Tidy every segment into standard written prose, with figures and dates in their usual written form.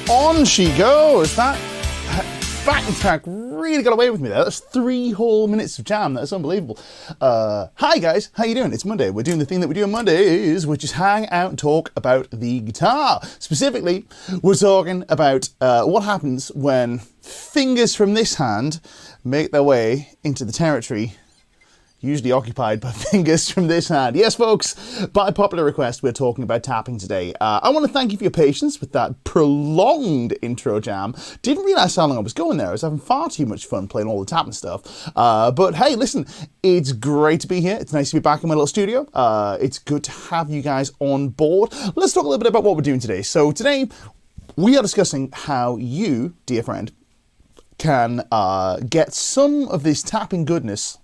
On she goes. That backing track really got away with me there. That's 3 whole minutes of jam. That's unbelievable. Hi guys, how you doing? It's Monday. We're doing the thing that we do on Mondays, which is hang out and talk about the guitar. Specifically, we're talking about what happens when fingers from this hand make their way into the territory usually occupied by fingers from this hand. Yes, folks, by popular request, we're talking about tapping today. I want to thank you for your patience with that prolonged intro jam. Didn't realize how long I was going there. I was having far too much fun playing all the tapping stuff. But hey, listen, it's great to be here. It's nice to be back in my little studio. It's good to have you guys on board. Let's talk a little bit about what we're doing today. So today, we are discussing how you, dear friend, can get some of this tapping goodness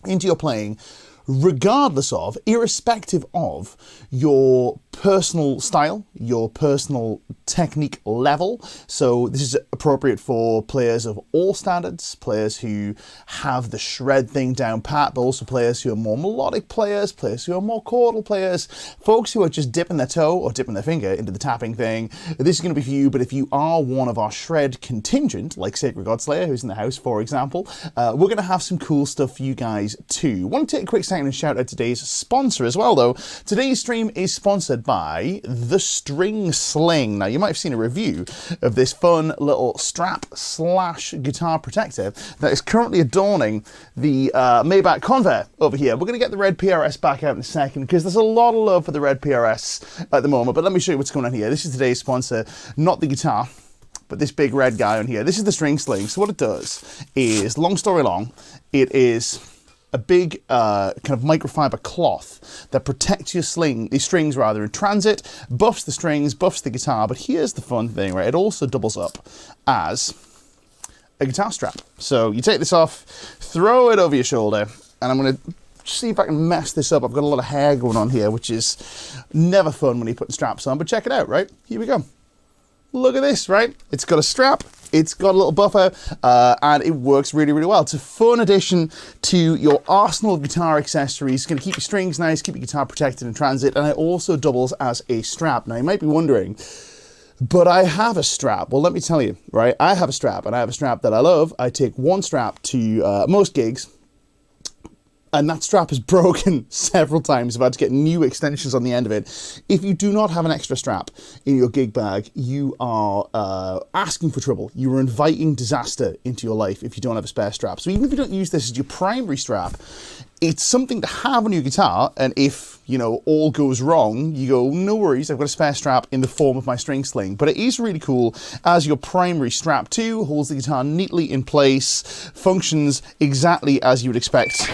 into your playing, regardless of, irrespective of your personal style, your personal technique level. So this is appropriate for players of all standards, players who have the shred thing down pat, but also players who are more melodic players, players who are more chordal players, folks who are just dipping their toe or dipping their finger into the tapping thing. This is going to be for you, but if you are one of our shred contingent, like Sacred Godslayer, who's in the house, for example, we're going to have some cool stuff for you guys too. I want to take a quick second and shout out today's sponsor as well, though. Today's stream is sponsored by the String Sling. Now, you might have seen a review of this fun little strap slash guitar protector that is currently adorning the Maybach Convair over here. We're going to get the red PRS back out in a second because there's a lot of love for the red PRS at the moment, but let me show you what's going on here. This is today's sponsor, not the guitar, but this big red guy on here. This is the String Sling. So what it does is, long story long, it is a big kind of microfiber cloth that protects your strings in transit, buffs the strings, buffs the guitar. But here's the fun thing, right? It also doubles up as a guitar strap. So you take this off, throw it over your shoulder, and I'm going to see if I can mess this up. I've got a lot of hair going on here, which is never fun when you put straps on, but check it out, right? Here we go. Look at this, right? It's got a strap, it's got a little buffer, and it works really, really well. It's a fun addition to your arsenal of guitar accessories. It's going to keep your strings nice, keep your guitar protected in transit, and it also doubles as a strap. Now, you might be wondering, but I have a strap. Well, let me tell you, right? I have a strap, and I have a strap that I love. I take one strap to most gigs, and that strap is broken several times. I've had to get new extensions on the end of it. If you do not have an extra strap in your gig bag, you are asking for trouble. You are inviting disaster into your life if you don't have a spare strap. So even if you don't use this as your primary strap, it's something to have on your guitar. And if, you know, all goes wrong, you go, no worries, I've got a spare strap in the form of my String Sling. But it is really cool as your primary strap too, holds the guitar neatly in place, functions exactly as you would expect.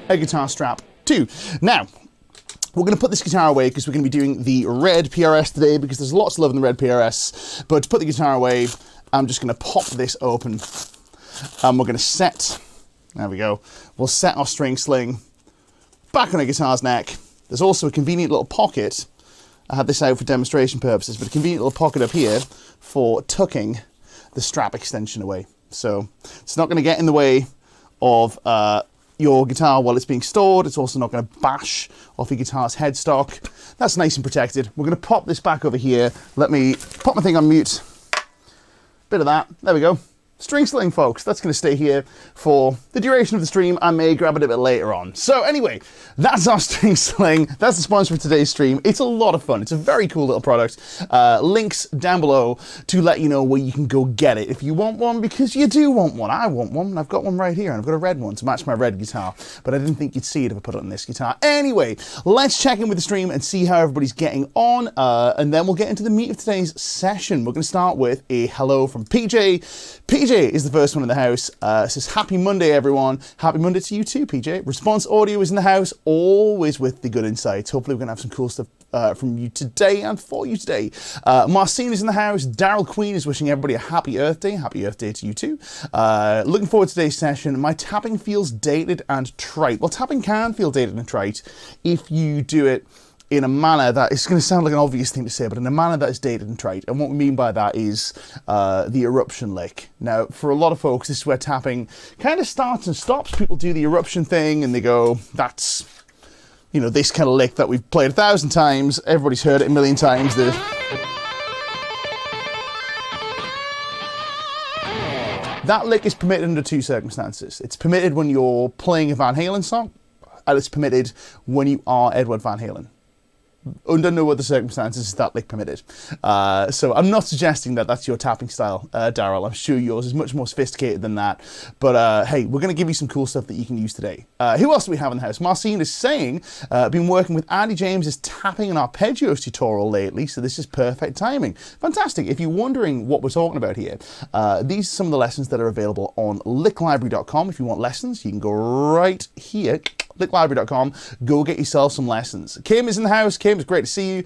A guitar strap too. Now, we're going to put this guitar away because we're going to be doing the red PRS today because there's lots of love in the red PRS. But to put the guitar away, I'm just going to pop this open and we're going to set, there we go, we'll set our String Sling back on a guitar's neck. There's also a convenient little pocket. I had this out for demonstration purposes, but a convenient little pocket up here for tucking the strap extension away. So it's not going to get in the way of your guitar while it's being stored. It's also not going to bash off your guitar's headstock. That's nice and protected. We're going to pop this back over here. Let me pop my thing on mute. Bit of that. There we go. String Sling, folks. That's going to stay here for the duration of the stream. I may grab it a bit later on. So anyway, that's our String Sling. That's the sponsor for today's stream. It's a lot of fun. It's a very cool little product. Links down below to let you know where you can go get it if you want one, because you do want one. I want one. I've got one right here, and I've got a red one to match my red guitar, but I didn't think you'd see it if I put it on this guitar. Anyway, let's check in with the stream and see how everybody's getting on, and then we'll get into the meat of today's session. We're going to start with a hello from PJ. PJ is the first one in the house. Says, happy Monday, everyone. Happy Monday to you too, PJ. Response Audio is in the house, always with the good insights. Hopefully we're going to have some cool stuff from you today and for you today. Marcine is in the house. Daryl Queen is wishing everybody a happy Earth Day. Happy Earth Day to you too. Looking forward to today's session. My tapping feels dated and trite. Well, tapping can feel dated and trite if you do it in a manner that is going to sound like an obvious thing to say, but in a manner that is dated and trite. And what we mean by that is the eruption lick. Now, for a lot of folks, this is where tapping kind of starts and stops. People do the eruption thing and they go, that's, you know, this kind of lick that we've played 1,000 times. Everybody's heard it a million times. That lick is permitted under two circumstances. It's permitted when you're playing a Van Halen song, and it's permitted when you are Edward Van Halen. Under no other circumstances is that lick permitted. So I'm not suggesting that that's your tapping style, Daryl. I'm sure yours is much more sophisticated than that. But hey, we're going to give you some cool stuff that you can use today. Who else do we have in the house? Marcine is saying, been working with Andy James's tapping and arpeggios tutorial lately, so this is perfect timing. Fantastic. If you're wondering what we're talking about here, these are some of the lessons that are available on LickLibrary.com. If you want lessons, you can go right here, LickLibrary.com, go get yourself some lessons. Kim is in the house. Kim, it's great to see you.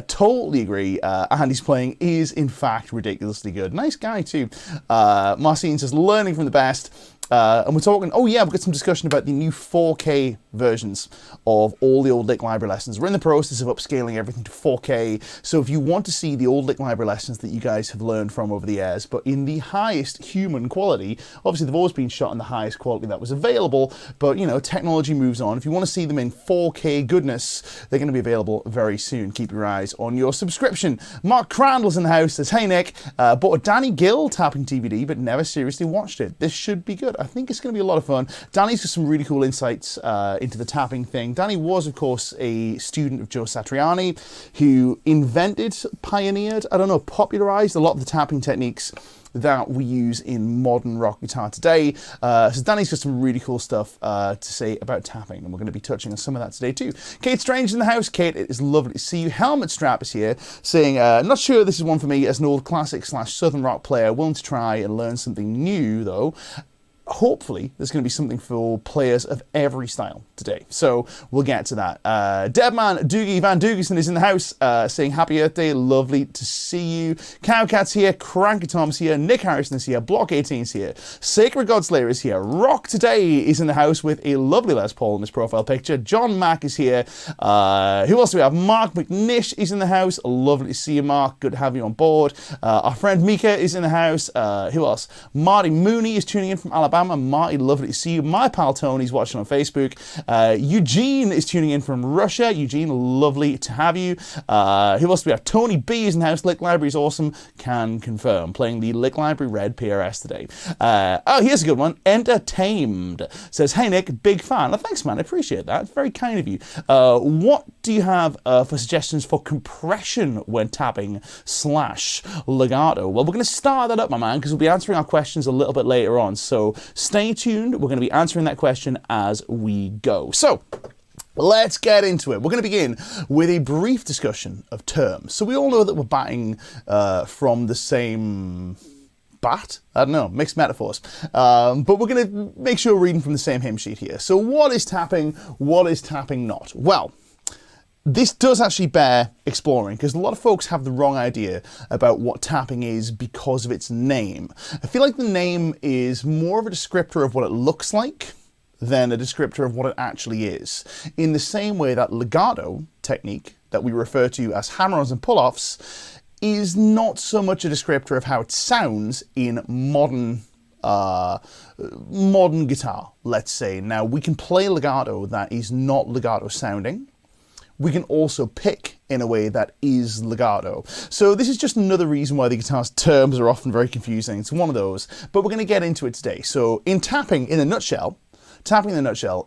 Totally agree. Andy's playing is, in fact, ridiculously good. Nice guy, too. Marcin says, learning from the best. And we're talking, oh yeah, we've got some discussion about the new 4K versions of all the old LickLibrary lessons. We're in the process of upscaling everything to 4K. So if you want to see the old LickLibrary lessons that you guys have learned from over the years, but in the highest human quality, obviously they've always been shot in the highest quality that was available, but you know, technology moves on. If you want to see them in 4K goodness, they're going to be available very soon. Keep your eyes on your subscription. Mark Crandall's in the house, says, hey Nick, bought a Danny Gill tapping DVD, but never seriously watched it. This should be good. I think it's going to be a lot of fun. Danny's got some really cool insights into the tapping thing. Danny was, of course, a student of Joe Satriani, who invented, pioneered, I don't know, popularized a lot of the tapping techniques that we use in modern rock guitar today. So Danny's got some really cool stuff to say about tapping, and we're going to be touching on some of that today too. Kate Strange in the house. Kate, it is lovely to see you. Helmet Strap is here, saying, not sure this is one for me as an old classic / southern rock player, willing to try and learn something new though. Hopefully, there's going to be something for players of every style today. So we'll get to that. Deadman Doogie Van Doogerson is in the house, saying happy Earth Day. Lovely to see you. Cowcat's here. Cranky Tom's here. Nick Harrison is here. Block 18 is here. Sacred Godslayer is here. Rock Today is in the house with a lovely Les Paul in his profile picture. John Mack is here. Who else do we have? Mark McNish is in the house. Lovely to see you, Mark. Good to have you on board. Our friend Mika is in the house. Who else? Marty Mooney is tuning in from Alabama. Marty, lovely to see you. My pal Tony's watching on Facebook. Eugene is tuning in from Russia. Eugene, lovely to have you. Who else do we have? Tony B is in the house. LickLibrary is awesome. Can confirm. Playing the LickLibrary Red PRS today. Oh, here's a good one. Entertained says, hey Nick, big fan. Oh, thanks man, I appreciate that. It's very kind of you. What do you have for suggestions for compression when tapping / legato? Well, we're going to start that up, my man, because we'll be answering our questions a little bit later on. So stay tuned. We're going to be answering that question as we go. So let's get into it. We're going to begin with a brief discussion of terms. So we all know that we're batting from the same bat? I don't know, mixed metaphors. But we're going to make sure we're reading from the same hymn sheet here. So what is tapping? What is tapping not? Well, this does actually bear exploring because a lot of folks have the wrong idea about what tapping is because of its name. I feel like the name is more of a descriptor of what it looks like than a descriptor of what it actually is. In the same way that legato technique that we refer to as hammer-ons and pull-offs is not so much a descriptor of how it sounds in modern guitar, let's say. Now, we can play legato that is not legato sounding. We can also pick in a way that is legato. So this is just another reason why the guitar's terms are often very confusing. It's one of those, but we're going to get into it today. So in tapping in a nutshell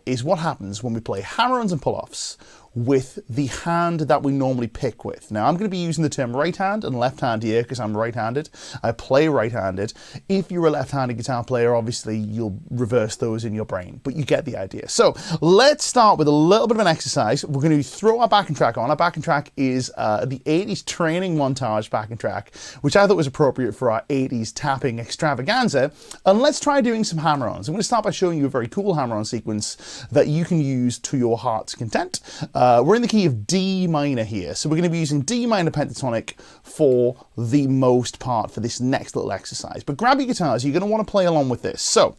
is what happens when we play hammer-ons and pull-offs with the hand that we normally pick with. Now, I'm going to be using the term right hand and left hand here because I'm right-handed. I play right-handed. If you're a left-handed guitar player, obviously you'll reverse those in your brain, but you get the idea. So let's start with a little bit of an exercise. We're going to throw our backing track on. Our backing track is the 80s training montage backing track, which I thought was appropriate for our 80s tapping extravaganza. And let's try doing some hammer-ons. I'm going to start by showing you a very cool hammer-on sequence that you can use to your heart's content. We're in the key of D minor here, so we're going to be using D minor pentatonic for the most part for this next little exercise. But grab your guitars, you're going to want to play along with this. So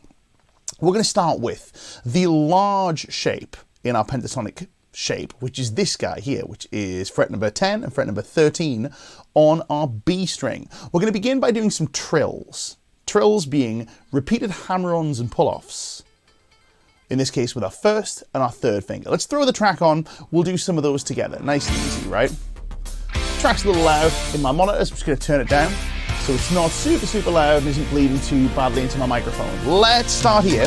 we're going to start with the large shape in our pentatonic shape, which is this guy here, which is fret number 10 and fret number 13 on our B string. We're going to begin by doing some trills. Trills being repeated hammer-ons and pull-offs. In this case with our first and our third finger. Let's throw the track on. We'll do some of those together. Nice and easy, right? Track's a little loud in my monitors. I'm just going to turn it down so it's not super loud and isn't bleeding too badly into my microphone. Let's start here.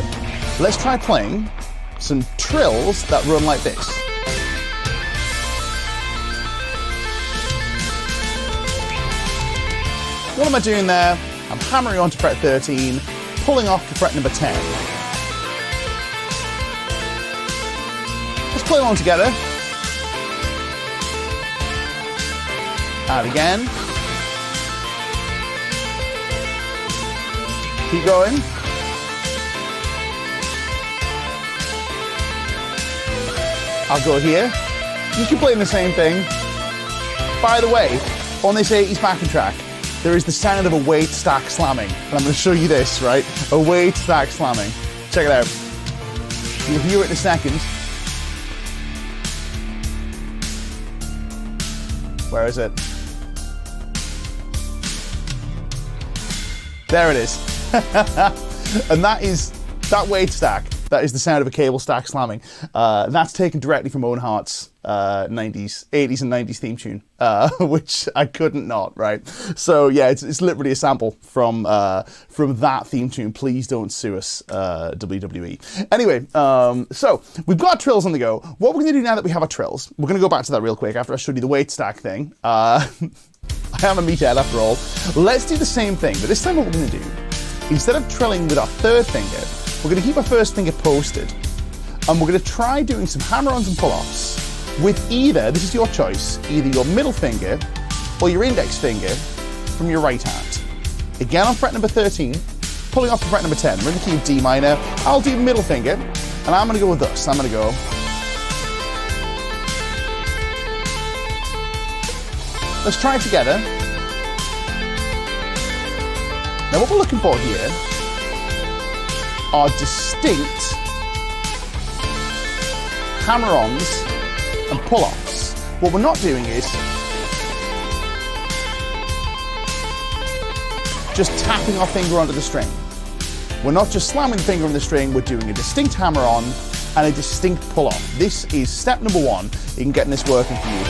Let's try playing some trills that run like this. What am I doing there? I'm hammering on to fret 13, pulling off to fret number 10. Let's play along together. And again. Keep going. I'll go here. You can play the same thing. By the way, on this 80s backing track, there is the sound of a weight stack slamming. And I'm going to show you this, right? A weight stack slamming. Check it out. You'll hear it in a second. Where is it? There it is. And that weight stack. That is the sound of a cable stack slamming. That's taken directly from Owen Hart's 80s and 90s theme tune, which I couldn't not, right? So yeah, it's literally a sample from that theme tune. Please don't sue us, WWE. Anyway, so we've got trills on the go. What we're gonna do now that we have our trills, we're gonna go back to that real quick after I showed you the weight stack thing. I am a meathead after all. Let's do the same thing, but this time what we're gonna do, instead of trilling with our third finger, we're going to keep our first finger posted, and we're going to try doing some hammer-ons and pull-offs with either, this is your choice, either your middle finger or your index finger from your right hand. Again on fret number 13, pulling off to fret number 10. We're in the key of D minor. I'll do middle finger, and I'm going to go with this. I'm going to go. Let's try it together. Now what we're looking for here are distinct hammer-ons and pull-offs. What we're not doing is just tapping our finger onto the string. We're not just slamming the finger on the string, we're doing a distinct hammer-on and a distinct pull-off. This is step number one in getting this working for you.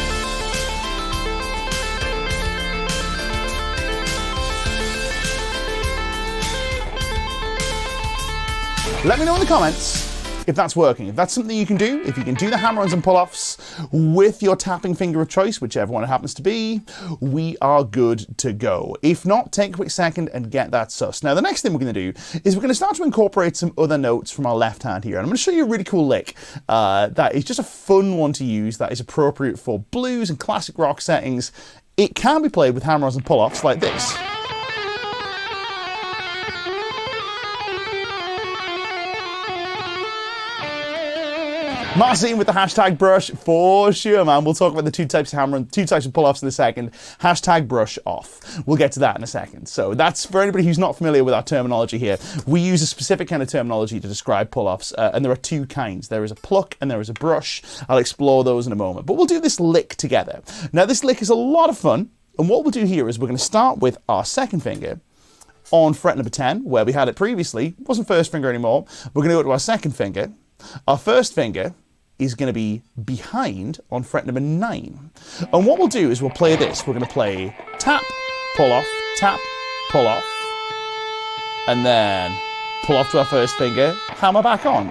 Let me know in the comments if that's working, if that's something you can do, if you can do the hammer-ons and pull-offs with your tapping finger of choice, whichever one it happens to be, we are good to go. If not, take a quick second and get that sussed. Now, the next thing we're going to do is we're going to start to incorporate some other notes from our left hand here. And I'm going to show you a really cool lick that is just a fun one to use that is appropriate for blues and classic rock settings. It can be played with hammer-ons and pull-offs like this. Marcin with the hashtag brush for sure, man. We'll talk about the two types of hammer and two types of pull-offs in a second. Hashtag brush off. We'll get to that in a second. So that's for anybody who's not familiar with our terminology here. We use a specific kind of terminology to describe pull-offs, and there are two kinds. There is a pluck and there is a brush. I'll explore those in a moment, but we'll do this lick together. Now this lick is a lot of fun, and what we'll do here is we're going to start with our second finger on fret number 10, where we had it previously. It wasn't first finger anymore. We're going to go to our second finger. Our first finger is going to be behind on fret number 9. And what we'll do is we'll play this. We're going to play tap, pull off, tap, pull off, and then pull off to our first finger, hammer back on.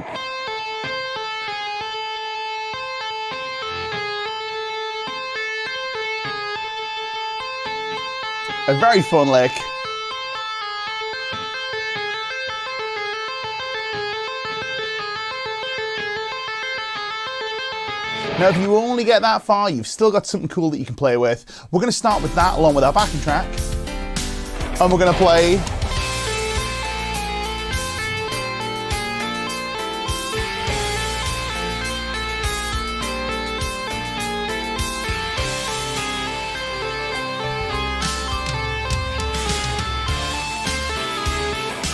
A very fun lick. Now, if you only get that far, you've still got something cool that you can play with. We're going to start with that along with our backing track. And we're going to play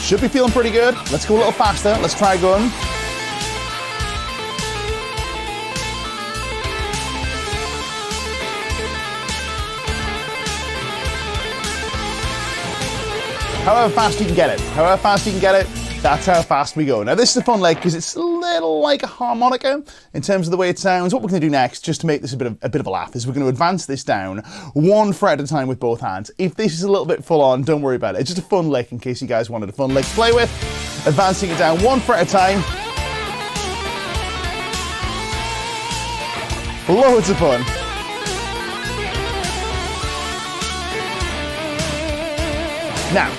should be feeling pretty good. Let's go a little faster. Let's try going. However fast you can get it. However fast you can get it, that's how fast we go. Now this is a fun lick because it's a little like a harmonica in terms of the way it sounds. What we're going to do next, just to make this a bit of a laugh, is we're going to advance this down one fret at a time with both hands. If this is a little bit full on, don't worry about it. It's just a fun lick in case you guys wanted a fun lick to play with. Advancing it down one fret at a time. Loads of fun. Now,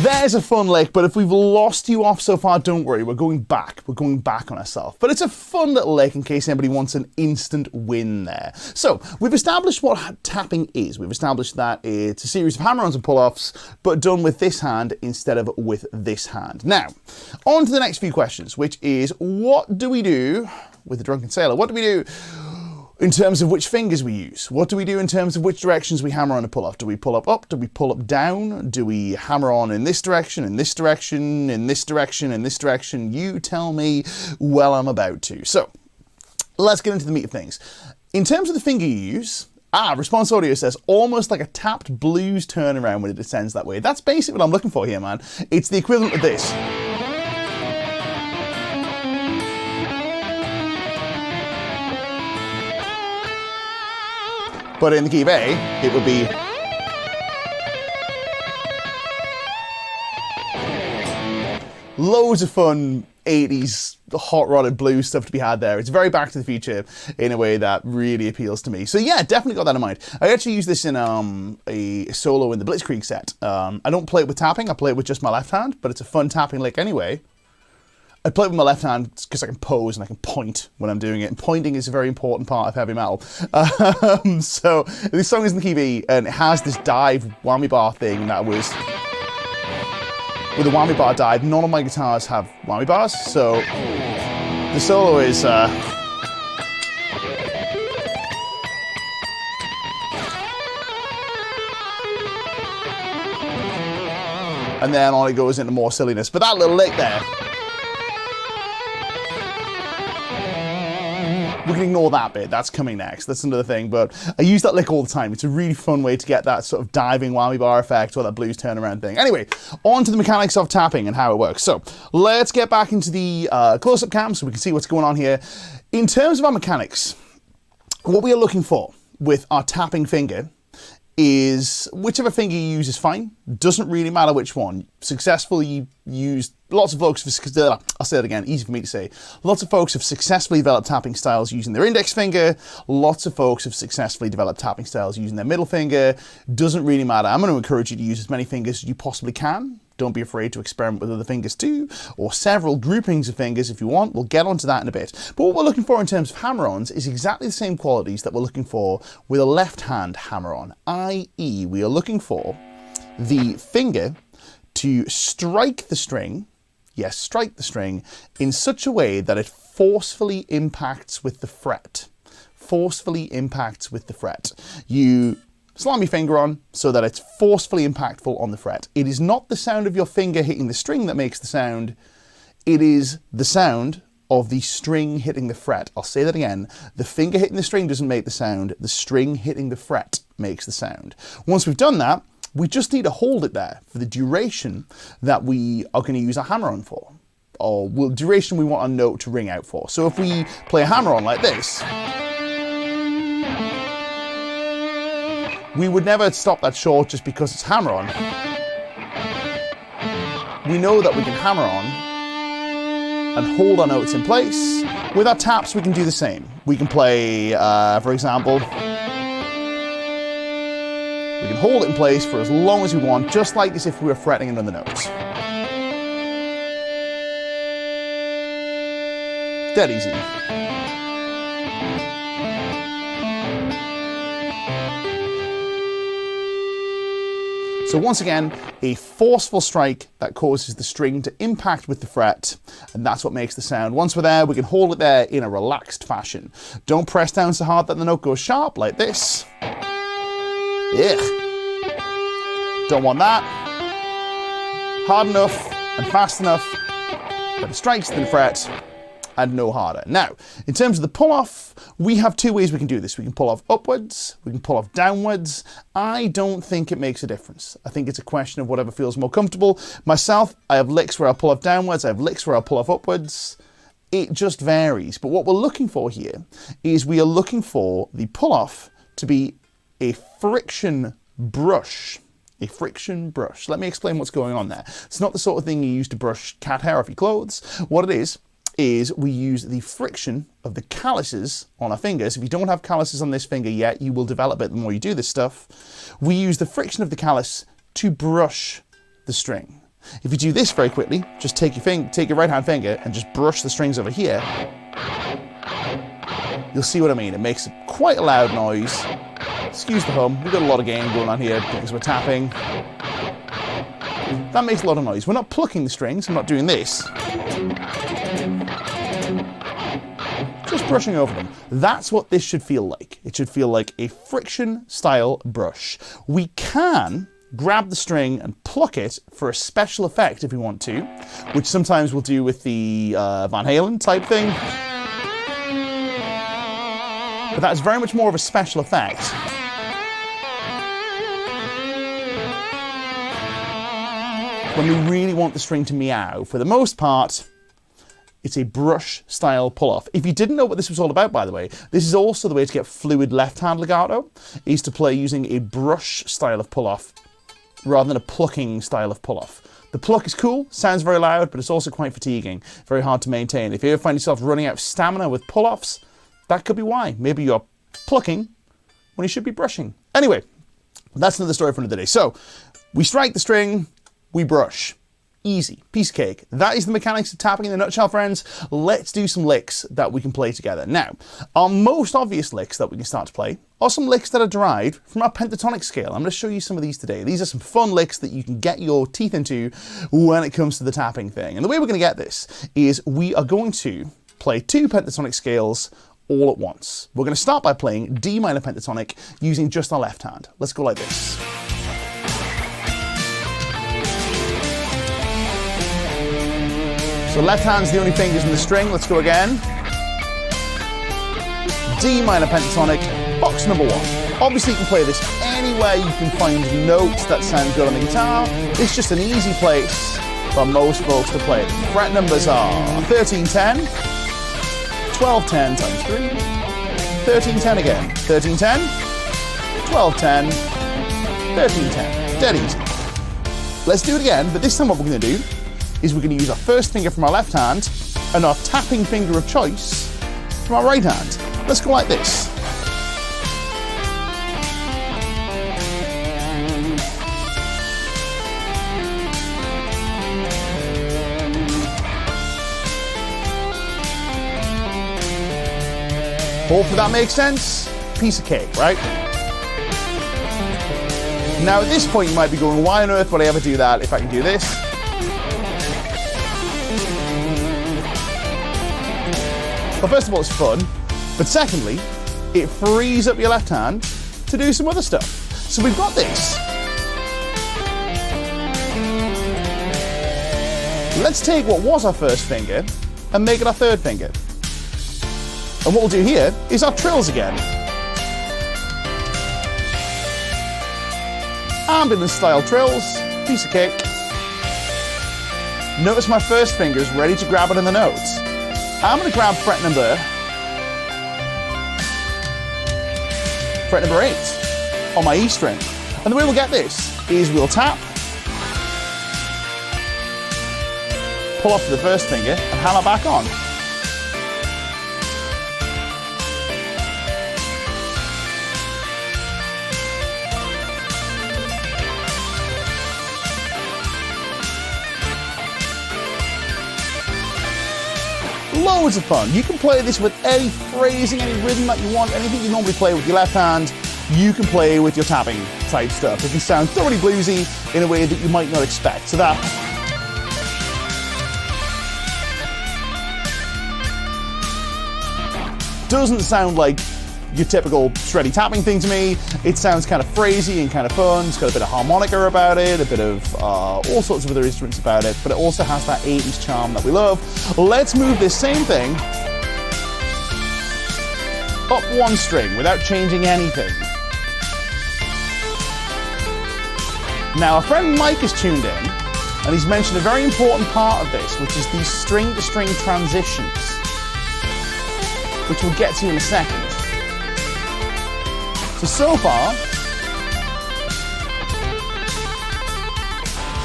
there's a fun lick, but if we've lost you off so far, don't worry, we're going back. We're going back on ourselves. But it's a fun little lick in case anybody wants an instant win there. So, we've established what tapping is. We've established that it's a series of hammer-ons and pull-offs, but done with this hand instead of with this hand. Now, on to the next few questions, which is, what do we do with the Drunken Sailor? What do we do in terms of which fingers we use? What do we do in terms of which directions we hammer on and pull off? Do we pull up? Do we pull up down? Do we hammer on in this direction, in this direction, in this direction, in this direction? You tell me. Well, I'm about to. So, let's get into the meat of things. In terms of the finger you use, Response Audio says almost like a tapped blues turnaround when it descends that way. That's basically what I'm looking for here, man. It's the equivalent of this. But in the key of A, it would be loads of fun 80s hot rodded blues stuff to be had there. It's very Back to the Future in a way that really appeals to me. So yeah, definitely got that in mind. I actually use this in a solo in the Blitzkrieg set. I don't play it with tapping, I play it with just my left hand, but it's a fun tapping lick anyway. I play it with my left hand because I can pose and I can point when I'm doing it. And pointing is a very important part of heavy metal. So this song is in the key B and it has this dive whammy bar thing that was... With a whammy bar dive, none of my guitars have whammy bars. So the solo is... and then on it goes into more silliness. But that little lick there... We can ignore that bit, that's coming next, that's another thing, but I use that lick all the time. It's a really fun way to get that sort of diving whammy bar effect or that blues turnaround thing. Anyway, on to the mechanics of tapping and how it works. So, let's get back into the close-up cam so we can see what's going on here. In terms of our mechanics, what we are looking for with our tapping finger is whichever finger you use is fine. Doesn't really matter which one. Successfully used, lots of folks, I'll say it again, easy for me to say. Lots of folks have successfully developed tapping styles using their index finger. Lots of folks have successfully developed tapping styles using their middle finger. Doesn't really matter. I'm going to encourage you to use as many fingers as you possibly can. Don't be afraid to experiment with other fingers too, or several groupings of fingers if you want. We'll get onto that in a bit. But what we're looking for in terms of hammer-ons is exactly the same qualities that we're looking for with a left-hand hammer-on, i.e. we are looking for the finger to strike the string, yes, strike the string, in such a way that it forcefully impacts with the fret. Forcefully impacts with the fret. You slam your finger on so that it's forcefully impactful on the fret. It is not the sound of your finger hitting the string that makes the sound. It is the sound of the string hitting the fret. I'll say that again. The finger hitting the string doesn't make the sound. The string hitting the fret makes the sound. Once we've done that, we just need to hold it there for the duration that we are going to use our hammer-on for. Or duration we want our note to ring out for. So if we play a hammer-on like this, we would never stop that short just because it's hammer-on. We know that we can hammer on and hold our notes in place. With our taps, we can do the same. We can play, for example, we can hold it in place for as long as we want, just like as if we were fretting another note. Dead easy. So once again, a forceful strike that causes the string to impact with the fret, and that's what makes the sound. Once we're there, we can hold it there in a relaxed fashion. Don't press down so hard that the note goes sharp, like this. Ugh. Don't want that. Hard enough and fast enough that it strikes the fret, and no harder. Now, in terms of the pull-off, we have two ways we can do this. We can pull off upwards, we can pull off downwards. I don't think it makes a difference. I think it's a question of whatever feels more comfortable. Myself, I have licks where I'll pull off downwards, I have licks where I'll pull off upwards. It just varies. But what we're looking for here is we are looking for the pull-off to be a friction brush. A friction brush. Let me explain what's going on there. It's not the sort of thing you use to brush cat hair off your clothes. What it is we use the friction of the calluses on our fingers. If you don't have calluses on this finger yet, you will develop it the more you do this stuff. We use the friction of the callus to brush the string. If you do this very quickly, just take your right hand finger and just brush the strings over here. You'll see what I mean. It makes quite a loud noise. Excuse the hum. We've got a lot of gain going on here because we're tapping. That makes a lot of noise. We're not plucking the strings. I'm not doing this. Just brushing over them. That's what this should feel like. It should feel like a friction style brush. We can grab the string and pluck it for a special effect if we want to, which sometimes we'll do with the Van Halen type thing. But that's very much more of a special effect. When we really want the string to meow. For the most part, it's a brush style pull-off. If you didn't know what this was all about, by the way, this is also the way to get fluid left-hand legato, is to play using a brush style of pull-off rather than a plucking style of pull-off. The pluck is cool, sounds very loud, but it's also quite fatiguing, very hard to maintain. If you ever find yourself running out of stamina with pull-offs, that could be why. Maybe you're plucking when you should be brushing. Anyway, that's another story for another day. So, we strike the string, we brush. Easy, piece of cake. That is the mechanics of tapping in a nutshell, friends. Let's do some licks that we can play together. Now, our most obvious licks that we can start to play are some licks that are derived from our pentatonic scale. I'm going to show you some of these today. These are some fun licks that you can get your teeth into when it comes to the tapping thing. And the way we're going to get this is we are going to play two pentatonic scales all at once. We're going to start by playing D minor pentatonic using just our left hand. Let's go like this. So left hand's the only fingers in the string. Let's go again. D minor pentatonic, box number one. Obviously you can play this anywhere you can find notes that sound good on the guitar. It's just an easy place for most folks to play it. Fret numbers are 1310, 1210 times 3, 1310 again, 1310, 1210, 1310. Dead easy. Let's do it again, but this time what we're going to do is we're going to use our first finger from our left hand and our tapping finger of choice from our right hand. Let's go like this. Hopefully that makes sense. Piece of cake, right? Now at this point you might be going, why on earth would I ever do that if I can do this? Well, first of all, it's fun, but secondly, it frees up your left hand to do some other stuff. So we've got this. Let's take what was our first finger and make it our third finger. And what we'll do here is our trills again. Ambulance style trills, piece of cake. Notice my first finger is ready to grab it in the notes. I'm going to grab fret number 8 on my E string. And the way we'll get this is we'll tap, pull off the first finger and hammer back on. Loads of fun. You can play this with any phrasing, any rhythm that you want, anything you normally play with your left hand, you can play with your tapping type stuff. It can sound thoroughly bluesy in a way that you might not expect. So that doesn't sound like your typical shreddy tapping thing to me. It sounds kind of phrasey and kind of fun. It's got a bit of harmonica about it, a bit of all sorts of other instruments about it, but it also has that 80s charm that we love. Let's move this same thing up one string without changing anything. Now, a friend Mike is tuned in, and he's mentioned a very important part of this, which is these string-to-string transitions, which we'll get to in a second. So far,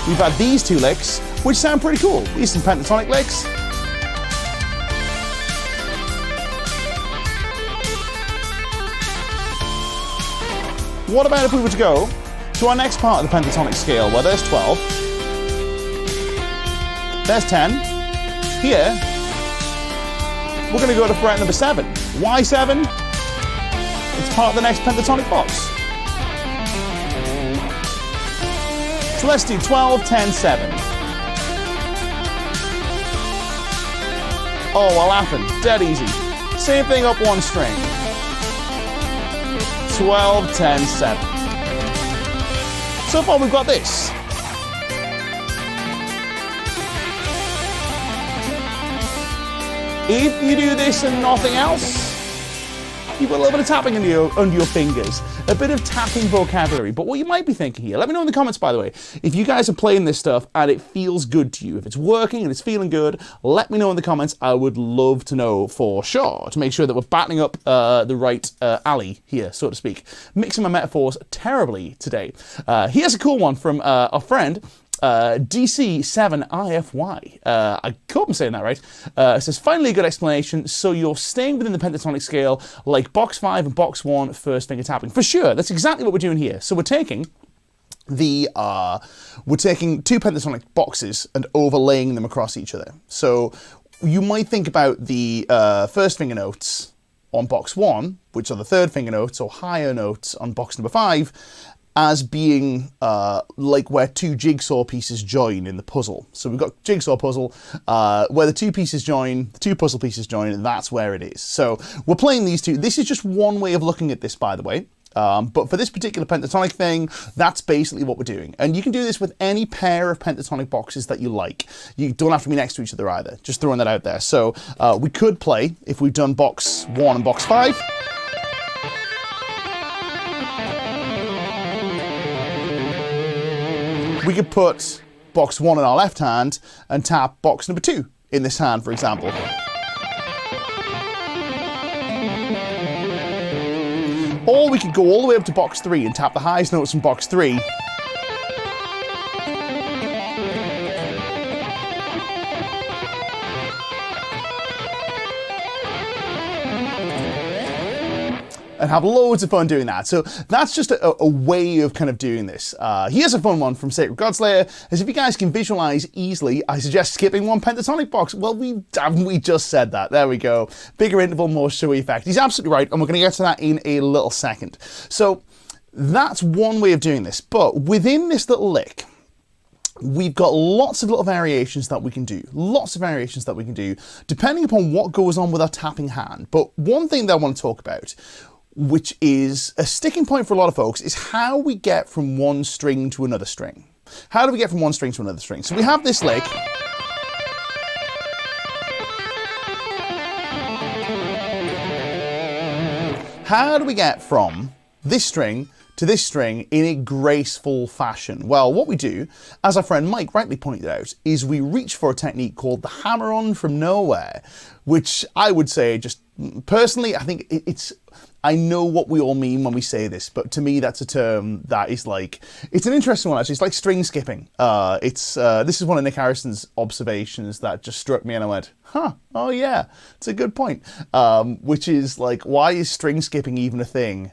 we've had these two licks, which sound pretty cool. These are some pentatonic licks. What about if we were to go to our next part of the pentatonic scale, where there's 12, there's 10, here, we're going to go to fret number 7. Why 7? It's part of the next pentatonic box. So let's do 12, 10, 7. Oh, we're laughing. Dead easy. Same thing up one string. 12, 10, 7. So far we've got this. If you do this and nothing else, you've got a little bit of tapping under your fingers, a bit of tapping vocabulary. But what you might be thinking here, let me know in the comments, by the way, if you guys are playing this stuff and it feels good to you, if it's working and it's feeling good, let me know in the comments. I would love to know for sure, to make sure that we're battening up the right alley here, so to speak. Mixing my metaphors terribly today. Here's a cool one from our friend, DC7IFY. I hope I'm saying that right. It says, finally a good explanation. So you're staying within the pentatonic scale like box 5 and box 1 first finger tapping. For sure, that's exactly what we're doing here. So we're taking two pentatonic boxes and overlaying them across each other. So you might think about the first finger notes on box 1, which are the third finger notes or higher notes on box number 5, as being like where two jigsaw pieces join in the puzzle. So we've got jigsaw puzzle, where the two pieces join, the two puzzle pieces join, and that's where it is. So we're playing these two. This is just one way of looking at this, by the way. But for this particular pentatonic thing, that's basically what we're doing. And you can do this with any pair of pentatonic boxes that you like. You don't have to be next to each other either. Just throwing that out there. So we could play, if we've done box 1 and box 5, we could put box 1 in our left hand and tap box number 2 in this hand, for example. Or we could go all the way up to box 3 and tap the highest notes from box 3. And have loads of fun doing that. So that's just a way of kind of doing this. Here's a fun one from Sacred Godslayer. As if you guys can visualize easily, I suggest skipping one pentatonic box. Well, we just said that. There we go. Bigger interval, more showy effect. He's absolutely right, and we're going to get to that in a little second. So that's one way of doing this. But within this little lick, we've got lots of little variations that we can do. Lots of variations that we can do, depending upon what goes on with our tapping hand. But one thing that I want to talk about, which is a sticking point for a lot of folks, is how we get from one string to another string. How do we get from one string to another string? So we have this lick. How do we get from this string to this string in a graceful fashion? Well, what we do, as our friend Mike rightly pointed out, is we reach for a technique called the hammer-on from nowhere, which I would say, just personally, I think I know what we all mean when we say this, but to me that's a term that is like, it's an interesting one actually. It's like string skipping. This is one of Nick Harrison's observations that just struck me, and I went, huh, oh yeah, it's a good point. Which is like, why is string skipping even a thing?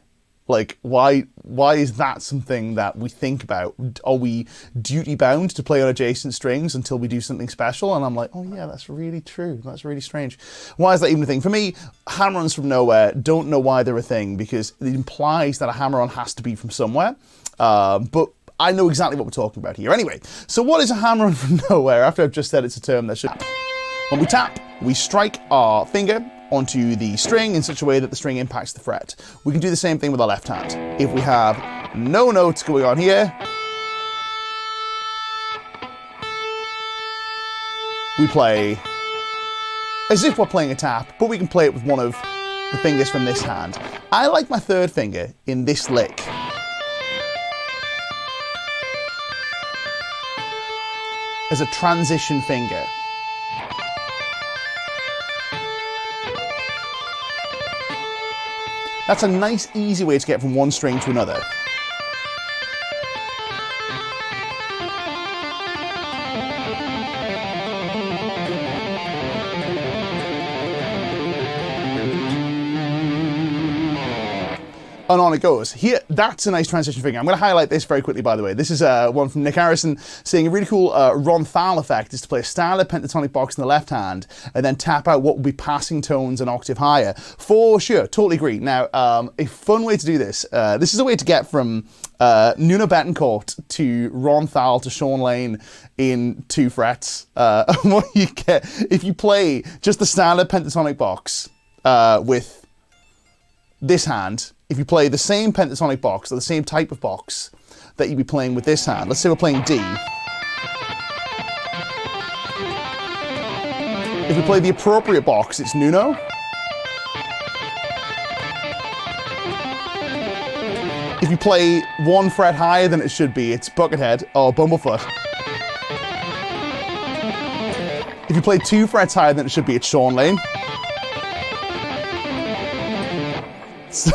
Like, why is that something that we think about? Are we duty bound to play on adjacent strings until we do something special? And I'm like, oh yeah, that's really true. That's really strange. Why is that even a thing? For me, hammer-ons from nowhere, don't know why they're a thing, because it implies that a hammer-on has to be from somewhere. But I know exactly what we're talking about here. Anyway, so what is a hammer-on from nowhere? After I've just said it's a term that should... When we tap, we strike our finger onto the string in such a way that the string impacts the fret. We can do the same thing with our left hand. If we have no notes going on here, we play as if we're playing a tap, but we can play it with one of the fingers from this hand. I like my third finger in this lick. As a transition finger. That's a nice, easy way to get from one string to another. And on it goes. Here, that's a nice transition finger. I'm going to highlight this very quickly, by the way. This is one from Nick Harrison saying a really cool Ron-Thal effect is to play a standard pentatonic box in the left hand and then tap out what will be passing tones an octave higher. For sure, totally agree. Now, a fun way to do this, this is a way to get from Nuno Betancourt to Ron-Thal to Sean Lane in 2 frets. What you get, if you play just the standard pentatonic box with this hand, if you play the same pentatonic box, or the same type of box that you'd be playing with this hand, let's say we're playing D. If we play the appropriate box, it's Nuno. If you play 1 fret higher than it should be, it's Buckethead or Bumblefoot. If you play 2 frets higher than it should be, it's Sean Lane. So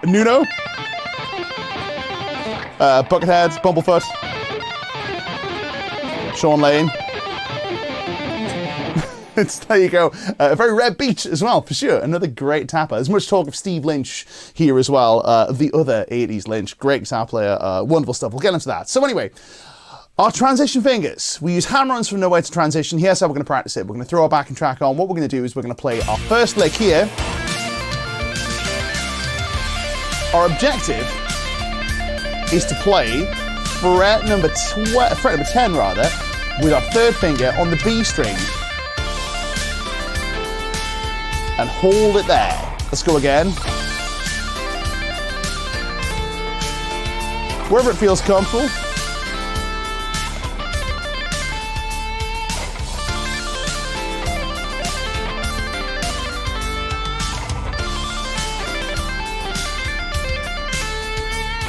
Nuno, Buckethead, Bumblefoot, Sean Lane. There you go. A very Red Beach as well, for sure. Another great tapper. There's much talk of Steve Lynch here as well, the other 80s Lynch. Great guitar player, wonderful stuff. We'll get into that. So anyway, our transition fingers. We use hammer-ons from nowhere to transition. Here's how we're going to practice it. We're going to throw our backing track on. What we're going to do is we're going to play our first lick here. Our objective is to play fret number 10 rather, with our third finger on the B string and hold it there. Let's go again. Wherever it feels comfortable.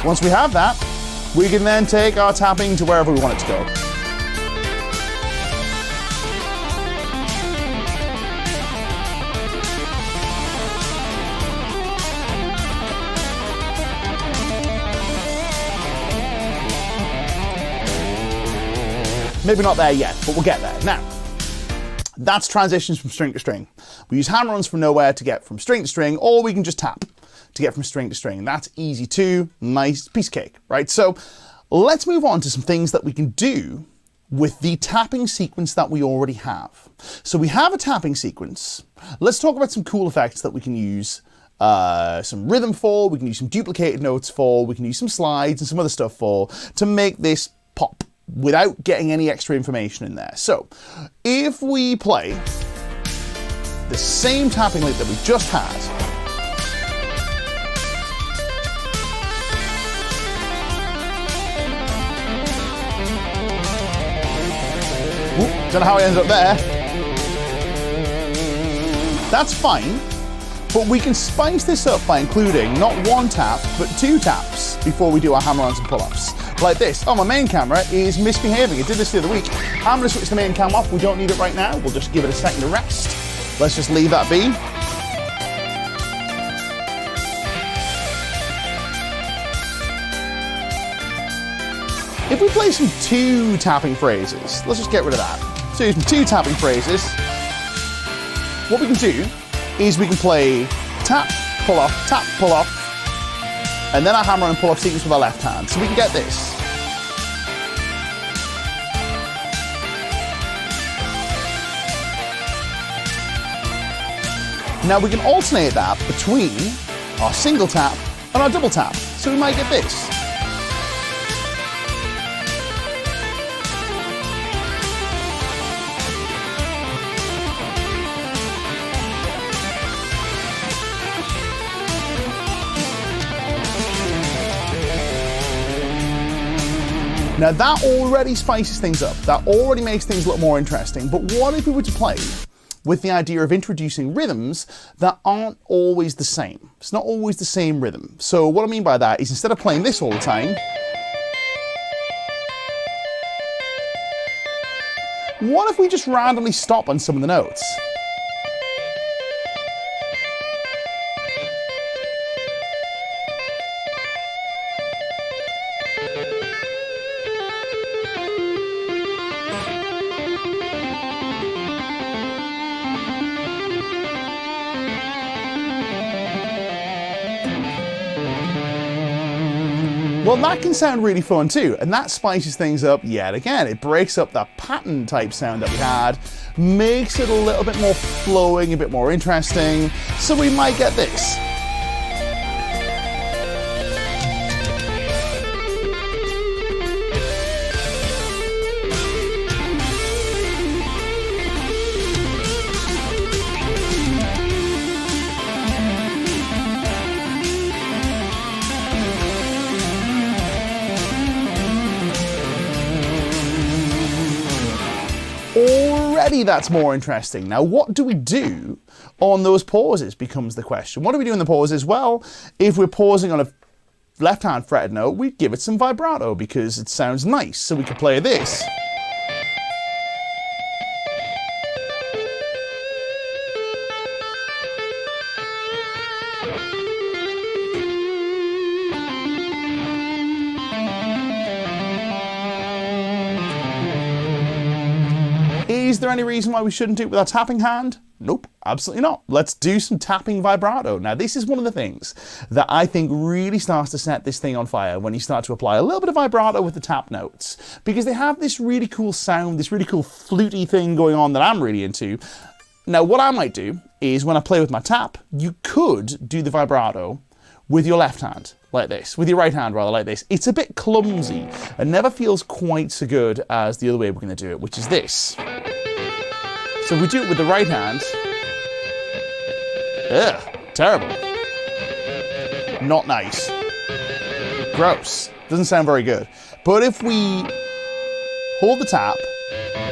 Once we have that, we can then take our tapping to wherever we want it to go. Maybe not there yet, but we'll get there. Now, that's transitions from string to string. We use hammer-ons from nowhere to get from string to string, or we can just tap to get from string to string. That's easy too, nice piece of cake, right? So let's move on to some things that we can do with the tapping sequence that we already have. So we have a tapping sequence. Let's talk about some cool effects that we can use some rhythm for, we can use some duplicated notes for, we can use some slides and some other stuff for, to make this pop without getting any extra information in there. So if we play the same tapping lick that we just had, don't know how it ends up there. That's fine, but we can spice this up by including not 1 tap, but 2 taps before we do our hammer-ons and pull-ups. Like this. Oh, my main camera is misbehaving. It did this the other week. I'm going to switch the main cam off. We don't need it right now. We'll just give it a second to rest. Let's just leave that be. If we play some 2 tapping phrases, let's just get rid of that. So some 2 tapping phrases. What we can do is we can play tap, pull off, and then our hammer and pull off sequence with our left hand. So we can get this. Now we can alternate that between our single tap and our double tap. So we might get this. Now that already spices things up. That already makes things a lot more interesting. But what if we were to play with the idea of introducing rhythms that aren't always the same? It's not always the same rhythm. So what I mean by that is, instead of playing this all the time, what if we just randomly stop on some of the notes? Well, that can sound really fun too, and that spices things up yet again. It breaks up that pattern type sound that we had, makes it a little bit more flowing, a bit more interesting, so we might get this. Already that's more interesting. Now, what do we do on those pauses becomes the question. What do we do in the pauses? Well, if we're pausing on a left-hand fretted note, we give it some vibrato because it sounds nice. So we could play this. Is there any reason why we shouldn't do it with our tapping hand? Nope, absolutely not. Let's do some tapping vibrato. Now, this is one of the things that I think really starts to set this thing on fire when you start to apply a little bit of vibrato with the tap notes, because they have this really cool sound, this really cool fluty thing going on that I'm really into. Now, what I might do is when I play with my tap, you could do the vibrato with your left hand, like this, with your right hand rather, like this. It's a bit clumsy and never feels quite so good as the other way we're going to do it, which is this. So if we do it with the right hand, ugh, terrible. Not nice. Gross. Doesn't sound very good. But if we hold the tap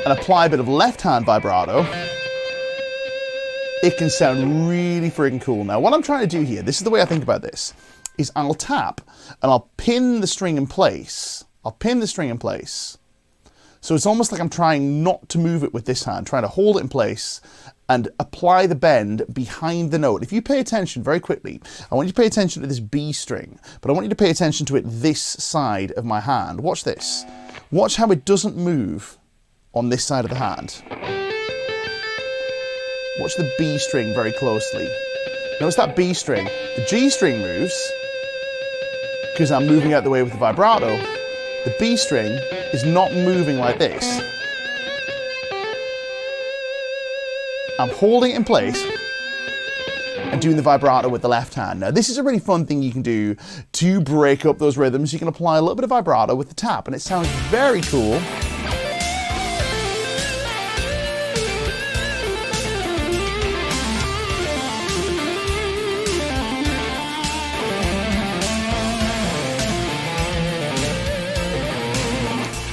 and apply a bit of left hand vibrato, it can sound really freaking cool. Now, what I'm trying to do here, this is the way I think about this, is I'll tap and I'll pin the string in place. I'll pin the string in place. So it's almost like I'm trying not to move it with this hand, trying to hold it in place and apply the bend behind the note. If you pay attention very quickly, I want you to pay attention to this B string, but I want you to pay attention to it this side of my hand. Watch this. Watch how it doesn't move on this side of the hand. Watch the B string very closely. Notice that B string. The G string moves because I'm moving out the way with the vibrato. The B string is not moving like this. I'm holding it in place and doing the vibrato with the left hand. Now, this is a really fun thing you can do to break up those rhythms. You can apply a little bit of vibrato with the tap, and it sounds very cool.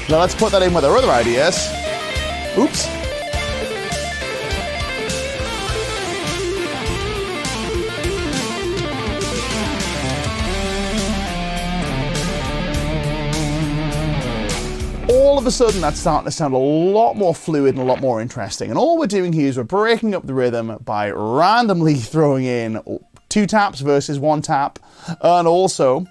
Now let's put that in with our other ideas. Oops. All of a sudden that's starting to sound a lot more fluid and a lot more interesting. And all we're doing here is we're breaking up the rhythm by randomly throwing in 2 taps versus 1 tap, and also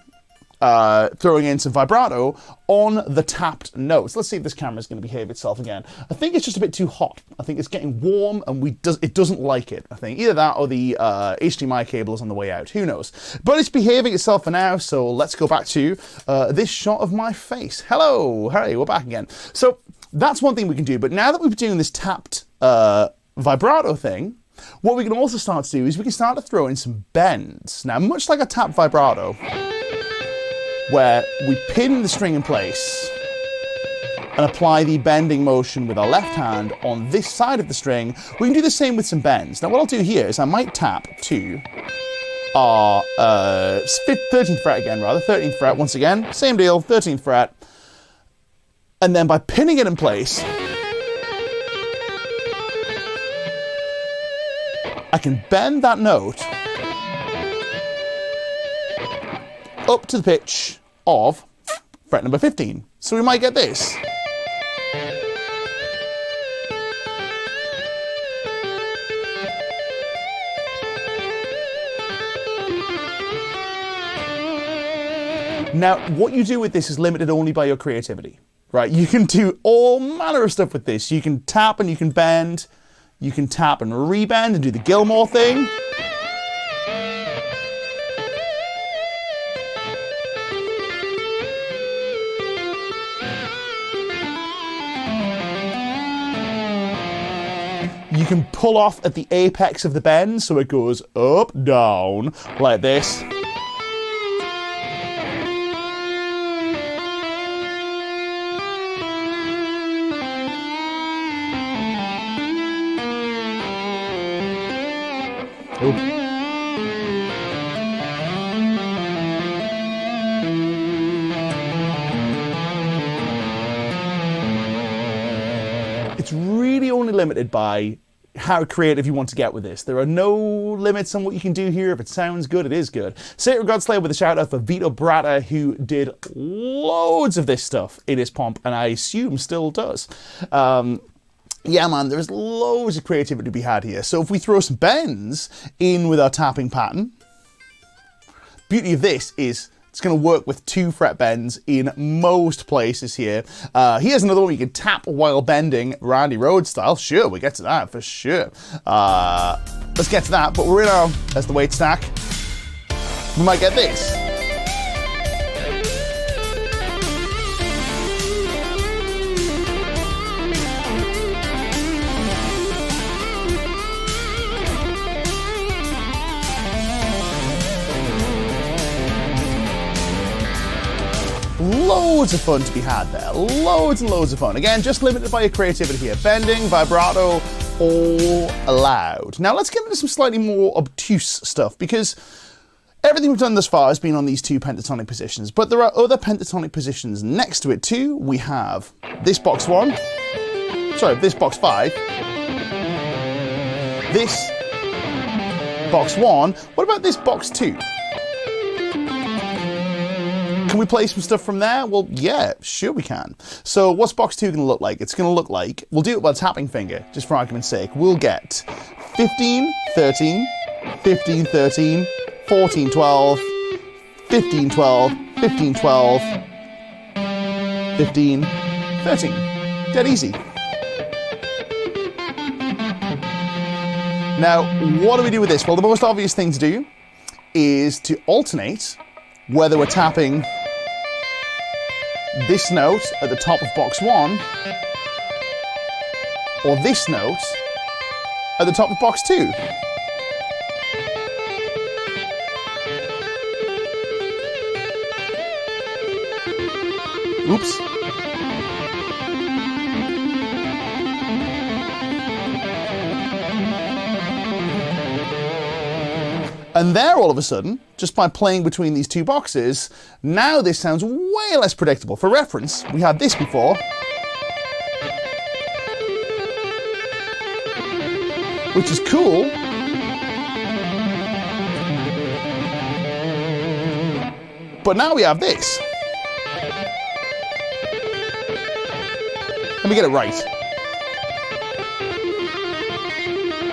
throwing in some vibrato on the tapped notes. Let's see if this camera is going to behave itself again. I think it's just a bit too hot. I think it's getting warm and it doesn't like it. I think either that or the HDMI cable is on the way out. Who knows? But it's behaving itself for now, so let's go back to this shot of my face. Hello! Hey, we're back again. So that's one thing we can do, but now that we've been doing this tapped vibrato thing, what we can also start to do is we can start to throw in some bends. Now, much like a tap vibrato, where we pin the string in place and apply the bending motion with our left hand on this side of the string, we can do the same with some bends. Now what I'll do here is I might tap to our 13th fret again, rather, 13th fret once again, same deal, 13th fret, And then by pinning it in place, I can bend that note up to the pitch of fret number 15. So we might get this. Now, what you do with this is limited only by your creativity, right? You can do all manner of stuff with this. You can tap and you can bend. You can tap and rebend and do the Gilmore thing. You can pull off at the apex of the bend, so it goes up, down, like this. It's really only limited by how creative you want to get with this. There are no limits on what you can do here. If it sounds good, it is good. Sacred Godslayer with a shout out for Vito Bratta, who did loads of this stuff in his pomp, and I assume still does. Yeah, man, there's loads of creativity to be had here. So if we throw some bends in with our tapping pattern, beauty of this is it's going to work with 2 fret bends in most places here. Here's another one you can tap while bending, Randy Rhoads style. Sure, we get to that for sure. Let's get to that, but we're in our, as the weight stack, we might get this. Loads of fun to be had there. Loads and loads of fun. Again, just limited by your creativity here. Bending, vibrato, all allowed. Now let's get into some slightly more obtuse stuff, because everything we've done thus far has been on these 2 pentatonic positions, but there are other pentatonic positions next to it too. We have this box 1, sorry, this box 5, this box 1. What about this box 2? Can we play some stuff from there? Well, yeah, sure we can. So what's box 2 going to look like? It's going to look like, we'll do it by tapping finger, just for argument's sake. We'll get 15, 13, 15, 13, 14, 12, 15, 12, 15, 12, 15, 13. Dead easy. Now, what do we do with this? Well, the most obvious thing to do is to alternate whether we're tapping this note at the top of box 1 or this note at the top of box 2. Oops. And there, all of a sudden, just by playing between these 2 boxes, now this sounds way less predictable. For reference, we had this before, which is cool, but now we have this. Let me get it right.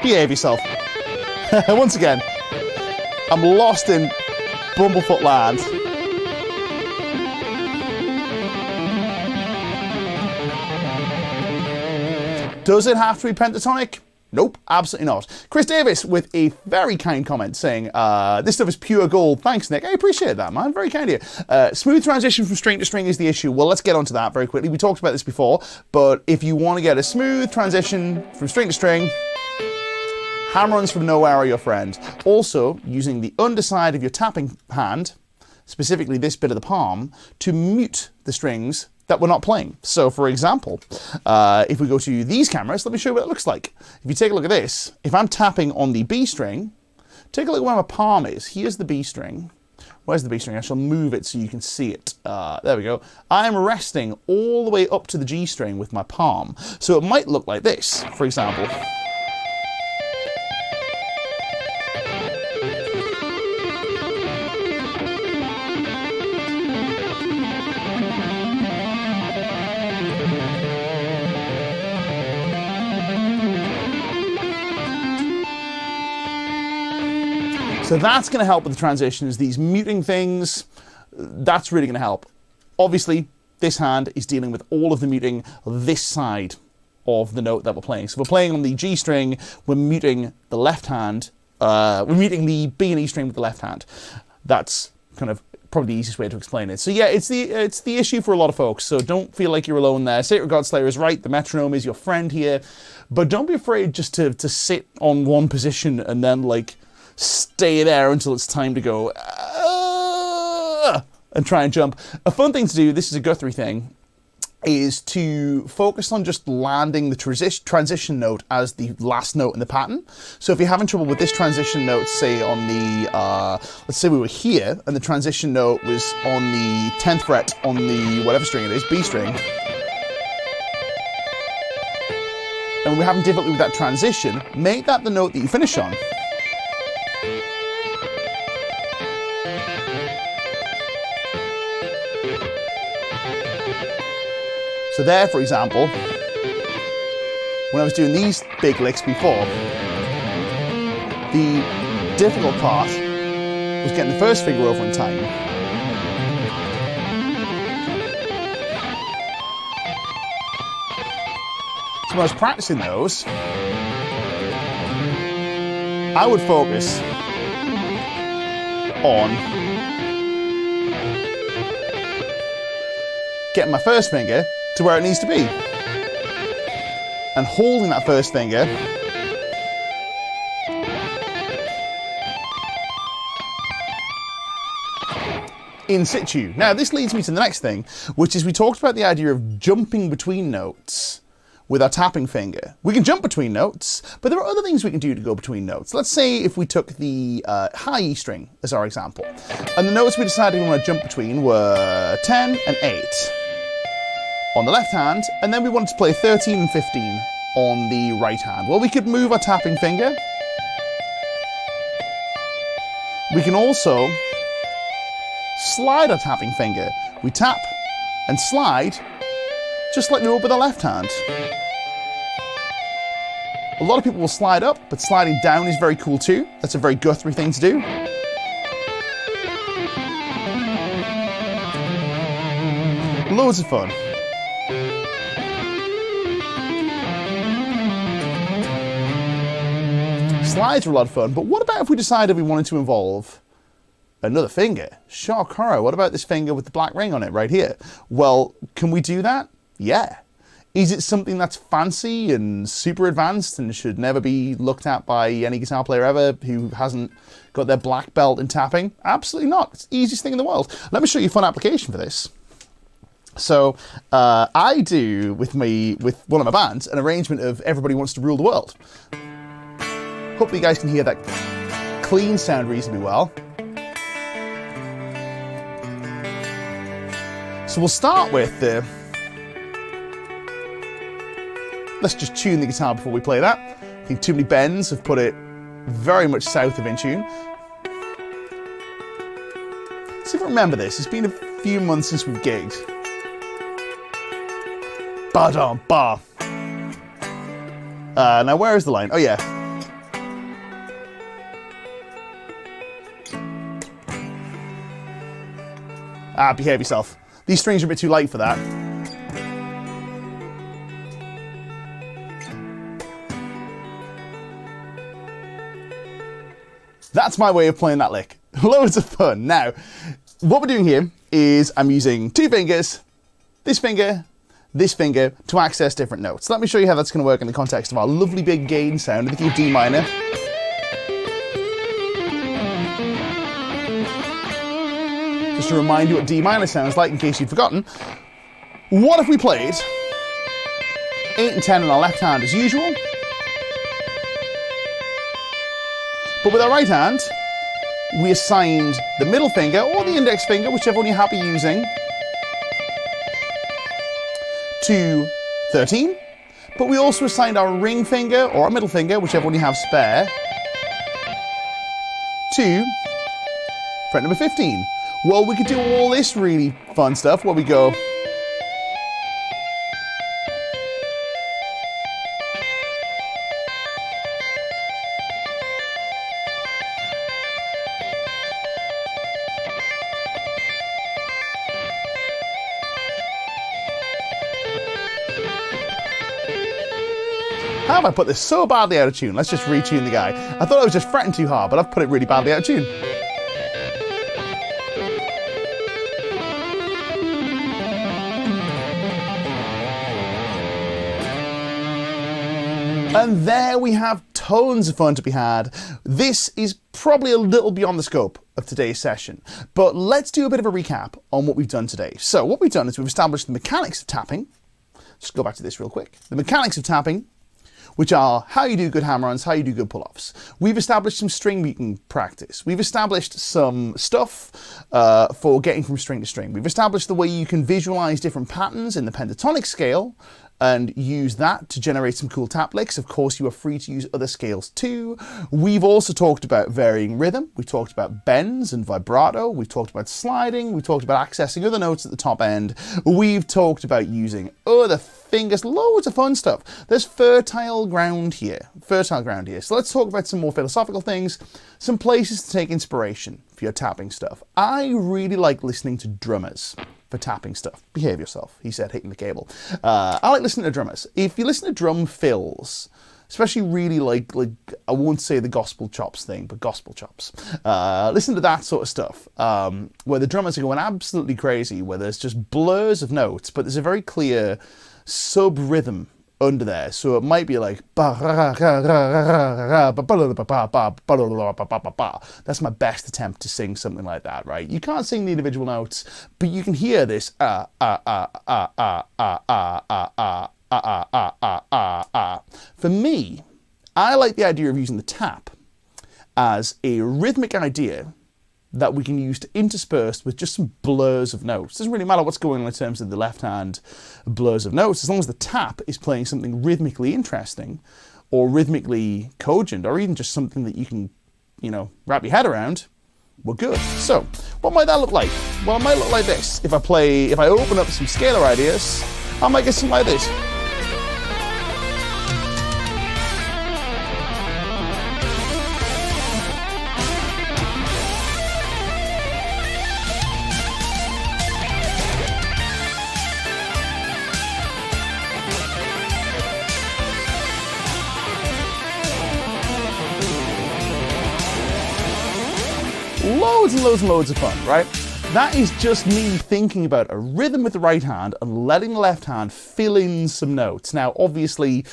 Behave yourself. Once again, I'm lost in Bumblefoot land. Does it have to be pentatonic? Nope, absolutely not. Chris Davis with a very kind comment saying, this stuff is pure gold. Thanks, Nick. I appreciate that, man. Very kind of you. Smooth transition from string to string is the issue. Well, let's get onto that very quickly. We talked about this before, but if you want to get a smooth transition from string to string, hammer-ons from nowhere are your friend. Also, using the underside of your tapping hand, specifically this bit of the palm, to mute the strings that we're not playing. So, for example, if we go to these cameras, let me show you what it looks like. If you take a look at this, if I'm tapping on the B string, take a look at where my palm is. Here's the B string. Where's the B string? I shall move it so you can see it. There we go. I'm resting all the way up to the G string with my palm. So it might look like this, for example. So that's going to help with the transitions, these muting things, that's really going to help. Obviously, this hand is dealing with all of the muting this side of the note that we're playing. So if we're playing on the G string, we're muting the left hand, we're muting the B and E string with the left hand. That's kind of probably the easiest way to explain it. So yeah, it's the issue for a lot of folks, so don't feel like you're alone there. Sacred Godslayer is right, the metronome is your friend here, but don't be afraid just to sit on one position and then like stay there until it's time to go and try and jump. A fun thing to do, this is a Guthrie thing, is to focus on just landing the transition note as the last note in the pattern. So if you're having trouble with this transition note, say on the, let's say we were here and the transition note was on the 10th fret on the whatever string it is, B string, and we're having difficulty with that transition, make that the note that you finish on. So there, for example, when I was doing these big licks before, the difficult part was getting the first finger over in time. So when I was practicing those, I would focus on getting my first finger to where it needs to be, and holding that first finger in situ. Now this leads me to the next thing, which is we talked about the idea of jumping between notes with our tapping finger. We can jump between notes, but there are other things we can do to go between notes. Let's say if we took the high E string as our example, and the notes we decided we want to jump between were 10 and 8 on the left hand, and then we wanted to play 13 and 15 on the right hand. Well, we could move our tapping finger. We can also slide our tapping finger. We tap and slide, just like we would with our left hand. A lot of people will slide up, but sliding down is very cool too. That's a very Guthrie thing to do. Loads of fun. Slides are a lot of fun, but what about if we decided we wanted to involve another finger? Shock horror, what about this finger with the black ring on it right here? Well, can we do that? Yeah. Is it something that's fancy and super advanced and should never be looked at by any guitar player ever who hasn't got their black belt in tapping? Absolutely not. It's the easiest thing in the world. Let me show you a fun application for this. So I do, with one of my bands, an arrangement of Everybody Wants to Rule the World. Hopefully you guys can hear that clean sound reasonably well. So we'll start with the... Let's just tune the guitar before we play that. I think too many bends have put it very much south of in tune. See if I remember this. It's been a few months since we've gigged. Ba-dum-ba. Now where is the line? Oh yeah. Behave yourself. These strings are a bit too light for that. That's my way of playing that lick. Loads of fun. Now, what we're doing here is I'm using two fingers, this finger, to access different notes. Let me show you how that's going to work in the context of our lovely big gain sound in the key of D minor. Just to remind you what D minor sounds like in case you'd forgotten. What if we played 8 and 10 on our left hand as usual, but with our right hand, we assigned the middle finger or the index finger, whichever one you're happy using, to 13. But we also assigned our ring finger or our middle finger, whichever one you have spare, to fret number 15. Well, we could do all this really fun stuff where we go. How have I put this so badly out of tune? Let's just retune the guy. I thought I was just fretting too hard, but I've put it really badly out of tune. And there we have tons of fun to be had. This is probably a little beyond the scope of today's session, but let's do a bit of a recap on what we've done today. So what we've done is we've established the mechanics of tapping. Just go back to this real quick. The mechanics of tapping, which are how you do good hammer-ons, how you do good pull-offs. We've established some string muting practice. We've established some stuff for getting from string to string. We've established the way you can visualize different patterns in the pentatonic scale and use that to generate some cool tap licks. Of course, you are free to use other scales too. We've also talked about varying rhythm. We've talked about bends and vibrato. We've talked about sliding. We've talked about accessing other notes at the top end. We've talked about using other fingers, loads of fun stuff. There's fertile ground here. So let's talk about some more philosophical things, some places to take inspiration for your tapping stuff. I really like listening to drummers for tapping stuff. Behave yourself, he said, hitting the cable. I like listening to drummers. If you listen to drum fills, especially really like I won't say the gospel chops thing, but gospel chops. Listen to that sort of stuff, where the drummers are going absolutely crazy, where there's just blurs of notes, but there's a very clear sub-rhythm under there. So it might be like, that's my best attempt to sing something like that, right? You can't sing the individual notes, but you can hear this For me, I like the idea of using the tap as a rhythmic idea that we can use to intersperse with just some blurs of notes. Doesn't really matter what's going on in terms of the left hand blurs of notes, as long as the tap is playing something rhythmically interesting or rhythmically cogent, or even just something that you can, wrap your head around, we're good. So what might that look like? Well, it might look like this. If I open up some scalar ideas, I might get something like this. Loads and loads and loads of fun, right? That is just me thinking about a rhythm with the right hand and letting the left hand fill in some notes. Now, obviously,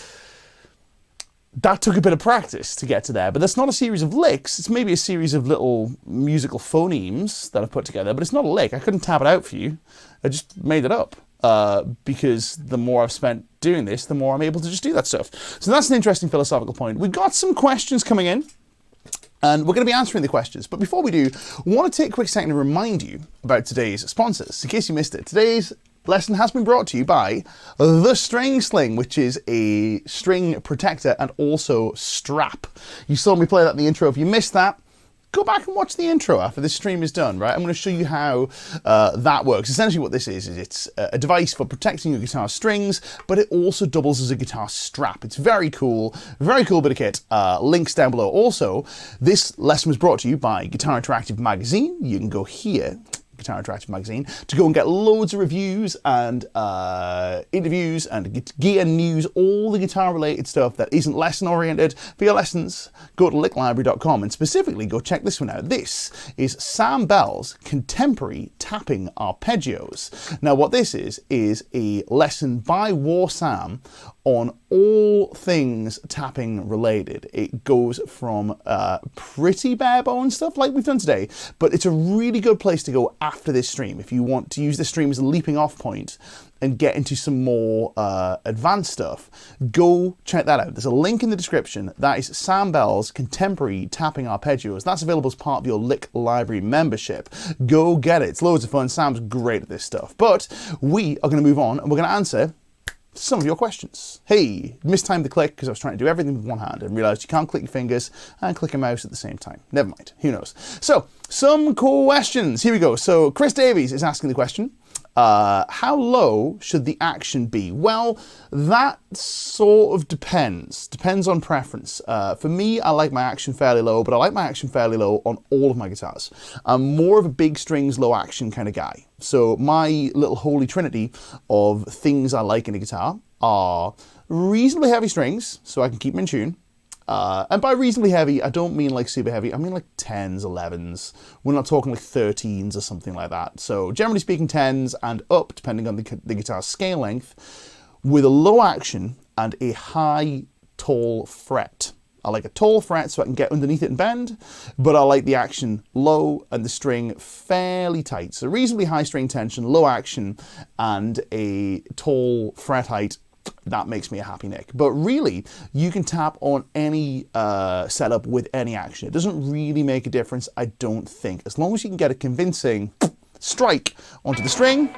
that took a bit of practice to get to there, but that's not a series of licks. It's maybe a series of little musical phonemes that I've put together, but it's not a lick. I couldn't tap it out for you. I just made it up. Because the more I've spent doing this, the more I'm able to just do that stuff. So that's an interesting philosophical point. We've got some questions coming in, and we're going to be answering the questions. But before we do, I want to take a quick second to remind you about today's sponsors, in case you missed it. Today's lesson has been brought to you by the String Sling, which is a string protector and also strap. You saw me play that in the intro. If you missed that, go back and watch the intro after this stream is done, right? I'm going to show you how that works. Essentially what this is it's a device for protecting your guitar strings, but it also doubles as a guitar strap. It's very cool bit of kit. Links down below. Also, this lesson was brought to you by Guitar Interactive Magazine. You can go here, Guitar Interactive Magazine, to go and get loads of reviews and interviews and gear news, all the guitar related stuff that isn't lesson oriented. For your lessons, go to LickLibrary.com and specifically go check this one out. This is Sam Bell's Contemporary Tapping Arpeggios. Now what this is a lesson by War Sam on all things tapping related. It goes from pretty bare bones stuff like we've done today, but it's a really good place to go after this stream, if you want to use this stream as a leaping off point and get into some more advanced stuff, go check that out. There's a link in the description. That is Sam Bell's Contemporary Tapping Arpeggios. That's available as part of your LickLibrary membership. Go get it. It's loads of fun. Sam's great at this stuff. But we are going to move on and we're going to answer some of your questions. Hey, mistimed the click because I was trying to do everything with one hand and realized you can't click your fingers and click a mouse at the same time. Never mind. Who knows? So, some questions. Here we go. So, Chris Davies is asking the question. How low should the action be? Well, that sort of depends. Depends on preference. For me, I like my action fairly low, but I like my action fairly low on all of my guitars. I'm more of a big strings, low action kind of guy. So my little holy trinity of things I like in a guitar are reasonably heavy strings, so I can keep them in tune. And by reasonably heavy, I don't mean like super heavy. I mean like 10s, 11s. We're not talking like 13s or something like that. So generally speaking, 10s and up, depending on the guitar's scale length, with a low action and a high, tall fret. I like a tall fret so I can get underneath it and bend, but I like the action low and the string fairly tight. So reasonably high string tension, low action, and a tall fret height. That makes me a happy Nick. But really, you can tap on any setup with any action. It doesn't really make a difference, I don't think. As long as you can get a convincing strike onto the string,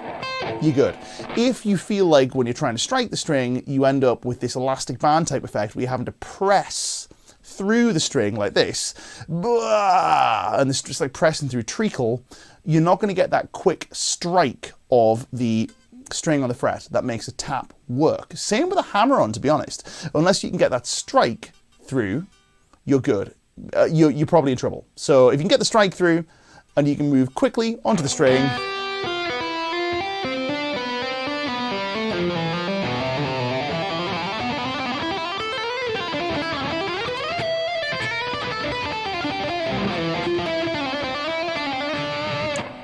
you're good. If you feel like when you're trying to strike the string, you end up with this elastic band type effect where you're having to press through the string like this, and it's just like pressing through treacle, you're not going to get that quick strike of the string on the fret that makes a tap work. Same with a hammer-on, to be honest. Unless you can get that strike through, you're good. You're probably in trouble. So if you can get the strike through and you can move quickly onto the string,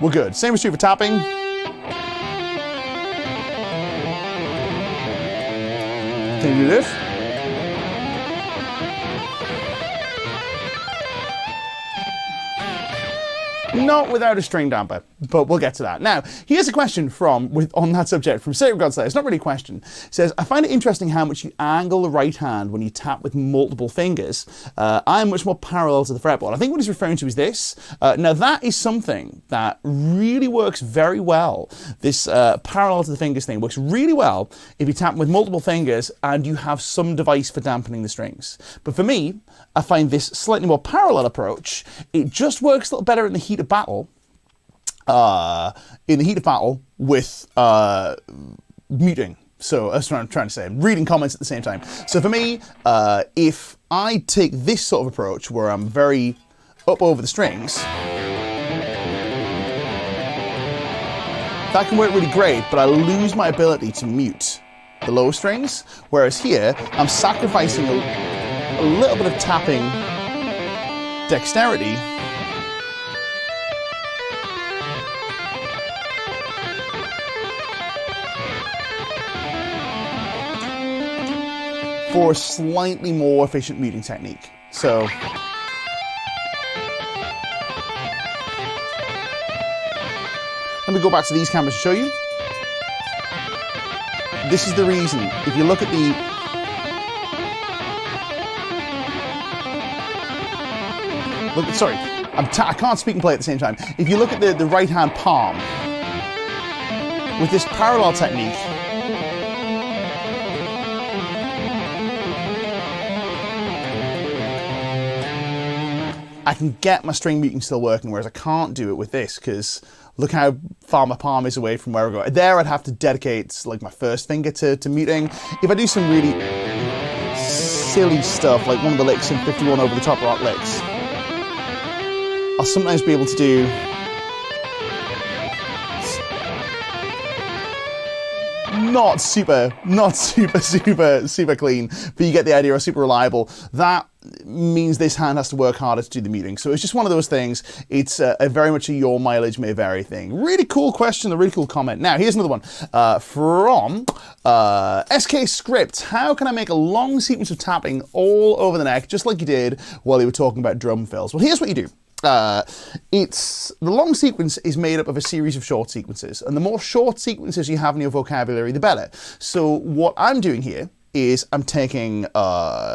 we're good. Same is true for tapping. Can you do this? Not without a string damper, but we'll get to that. Now, here's a question on that subject from Sacred God Slayer. It's not really a question. It says, I find it interesting how much you angle the right hand when you tap with multiple fingers. I am much more parallel to the fretboard. I think what he's referring to is this. Now, that is something that really works very well. This parallel to the fingers thing works really well if you tap with multiple fingers and you have some device for dampening the strings. But for me, I find this slightly more parallel approach. It just works a little better in the heat of battle. With muting. So that's what I'm trying to say. I'm reading comments at the same time. So for me, if I take this sort of approach where I'm very up over the strings, that can work really great, but I lose my ability to mute the lower strings. Whereas here, I'm sacrificing a little bit of tapping dexterity for a slightly more efficient muting technique. So let me go back to these cameras to show you. This is the reason. If you look at the I can't speak and play at the same time. If you look at the right hand palm with this parallel technique, I can get my string muting still working, whereas I can't do it with this because look how far my palm is away from where I go. There I'd have to dedicate like my first finger to muting. If I do some really silly stuff, like one of the licks in 51 over the top rock licks, I'll sometimes be able to do not super clean, but you get the idea, or super reliable. That means this hand has to work harder to do the muting. So it's just one of those things. It's a very much a your mileage may vary thing. Really cool question, a really cool comment. Now, here's another one from SK Script. How can I make a long sequence of tapping all over the neck, just like you did while you were talking about drum fills? Well, here's what you do. The long sequence is made up of a series of short sequences, and the more short sequences you have in your vocabulary, the better. So what I'm doing here is I'm taking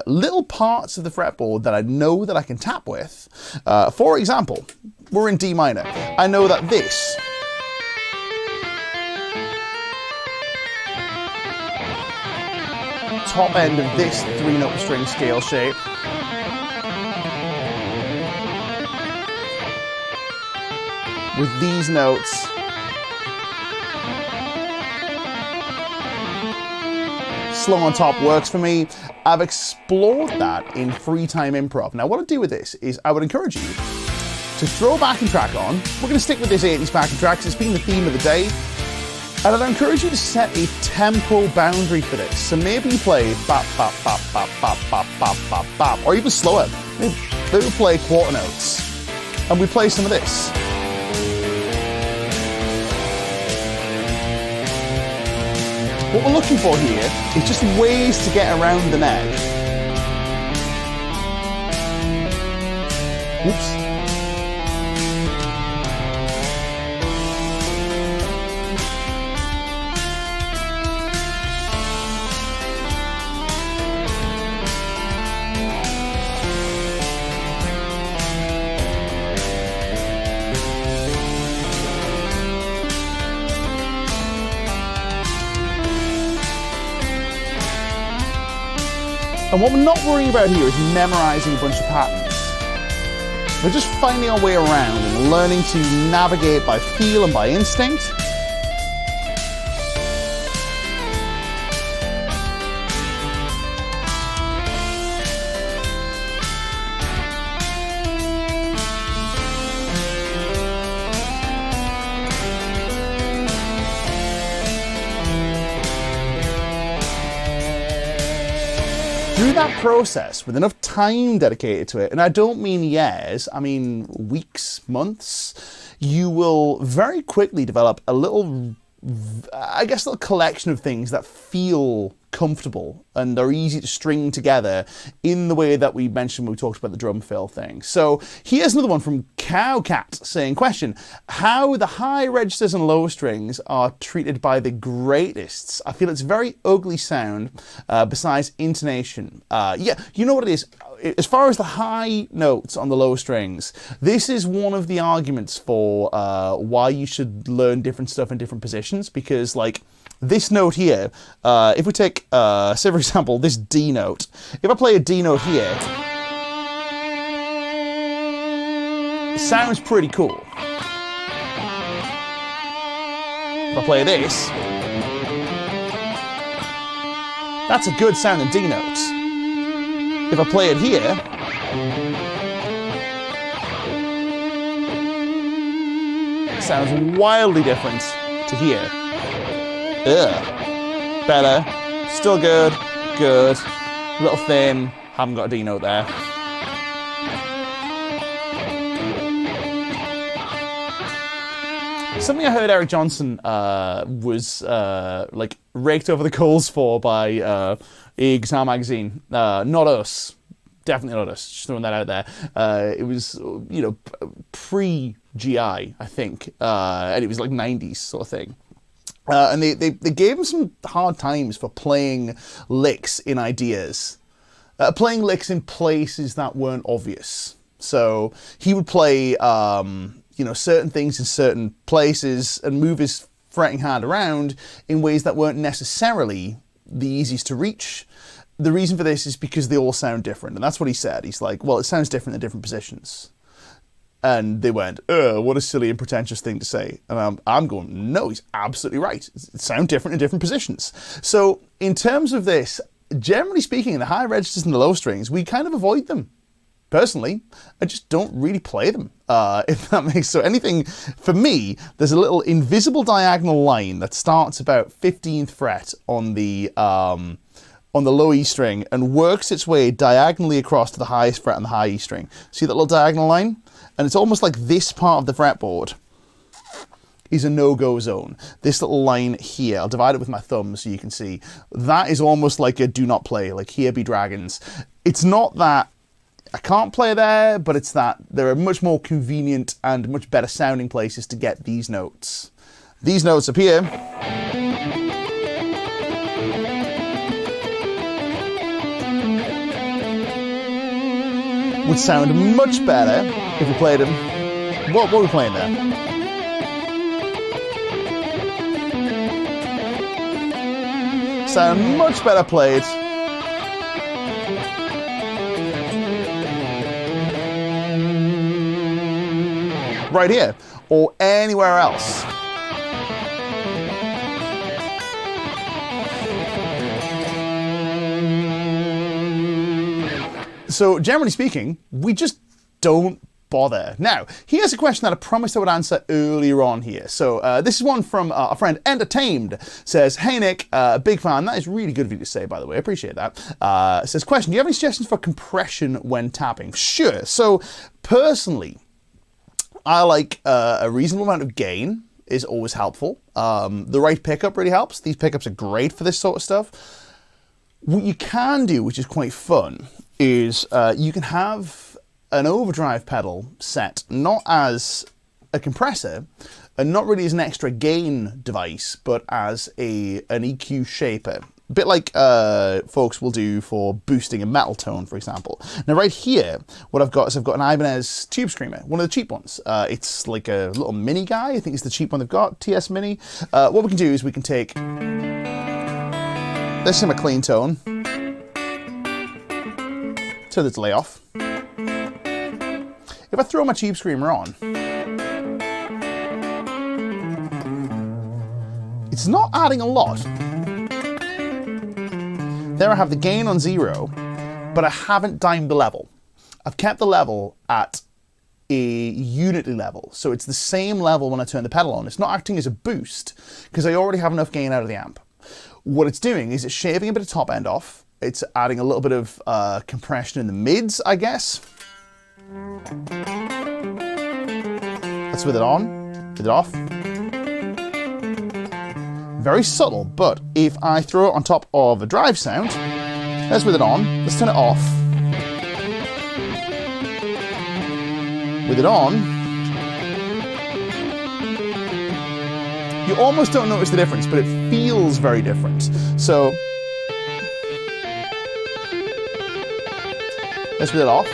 little parts of the fretboard that I know that I can tap with. For example, we're in D minor. I know that this top end of this 3-note string scale shape with these notes slow on top works for me. I've explored that in free time improv. Now what I'd do with this is I would encourage you to throw a backing track on. We're going to stick with this 80s backing track because it's been the theme of the day. And I'd encourage you to set a tempo boundary for this. So maybe you play bop, bop, bop, bop, bop, bop, bop, bop, bop, or even slower. Maybe we play quarter notes. And we play some of this. What we're looking for here is just ways to get around the neck. Oops. And what we're not worrying about here is memorizing a bunch of patterns. We're just finding our way around and learning to navigate by feel and by instinct. Through that process, with enough time dedicated to it, and I don't mean years, I mean weeks, months, you will very quickly develop a little, I guess, a little collection of things that feel comfortable and are easy to string together in the way that we mentioned when we talked about the drum fill thing. So here's another one from Cowcat saying, question, how the high registers and low strings are treated by the greatest. I feel it's very ugly sound besides intonation. Yeah, you know what it is? As far as the high notes on the low strings, this is one of the arguments for why you should learn different stuff in different positions, because like this note here, if we take, say for example, this D note, if I play a D note here, it sounds pretty cool. If I play this, that's a good sounding D note. If I play it here, it sounds wildly different to here. Ugh. Better. Still good. Good. A little thin. Haven't got a D note there. Something I heard Eric Johnson was like raked over the coals for by a Guitar Magazine. Not us. Definitely not us. Just throwing that out there. It was, you know, pre-GI, I think. And it was like 90s sort of thing. And they gave him some hard times for playing licks in ideas. Playing licks in places that weren't obvious. So he would play, you know, certain things in certain places and move his fretting hand around in ways that weren't necessarily the easiest to reach. The reason for this is because they all sound different. And that's what he said. He's like, well, it sounds different in different positions. And they went, what a silly and pretentious thing to say. And I'm going, no, he's absolutely right. It sounds different in different positions. So in terms of this, generally speaking, the high registers and the low strings, we kind of avoid them. Personally, I just don't really play them, if that makes so. Anything, for me, there's a little invisible diagonal line that starts about 15th fret on the low E string and works its way diagonally across to the highest fret on the high E string. See that little diagonal line? And it's almost like this part of the fretboard is a no-go zone. This little line here, I'll divide it with my thumb so you can see. That is almost like a do not play, like here be dragons. It's not that I can't play there, but it's that there are much more convenient and much better sounding places to get these notes. These notes up here would sound much better if we played them. What were we playing there? Sound much better played right here or anywhere else. So generally speaking, we just don't bother. Now, here's a question that I promised I would answer earlier on here. So this is one from our friend Entertained. Says, hey Nick, big fan. That is really good of you to say, by the way. I appreciate that. Says, question, do you have any suggestions for compression when tapping? Sure. So personally, I like a reasonable amount of gain is always helpful. The right pickup really helps. These pickups are great for this sort of stuff. What you can do, which is quite fun, is you can have an overdrive pedal set not as a compressor and not really as an extra gain device, but as an EQ shaper. A bit like folks will do for boosting a metal tone, for example. Now right here, what I've got is I've got an Ibanez Tube Screamer, one of the cheap ones. It's like a little mini guy. I think it's the cheap one they've got, TS Mini. What we can do is we can take this in a clean tone, turn the delay off. If I throw my Tube Screamer on, it's not adding a lot. There I have the gain on 0, but I haven't dimed the level. I've kept the level at a unity level, so it's the same level when I turn the pedal on. It's not acting as a boost, because I already have enough gain out of the amp. What it's doing is it's shaving a bit of top end off. It's adding a little bit of compression in the mids, I guess. That's with it on, with it off. Very subtle, but if I throw it on top of a drive sound, that's with it on, let's turn it off. With it on, you almost don't notice the difference, but it feels very different. So, let's with it off.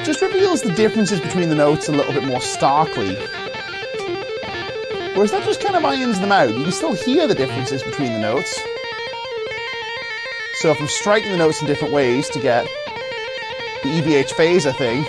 Just reveals the differences between the notes a little bit more starkly. Whereas that just kind of irons them out. You can still hear the differences between the notes. So if I'm striking the notes in different ways to get the EVH phaser thing,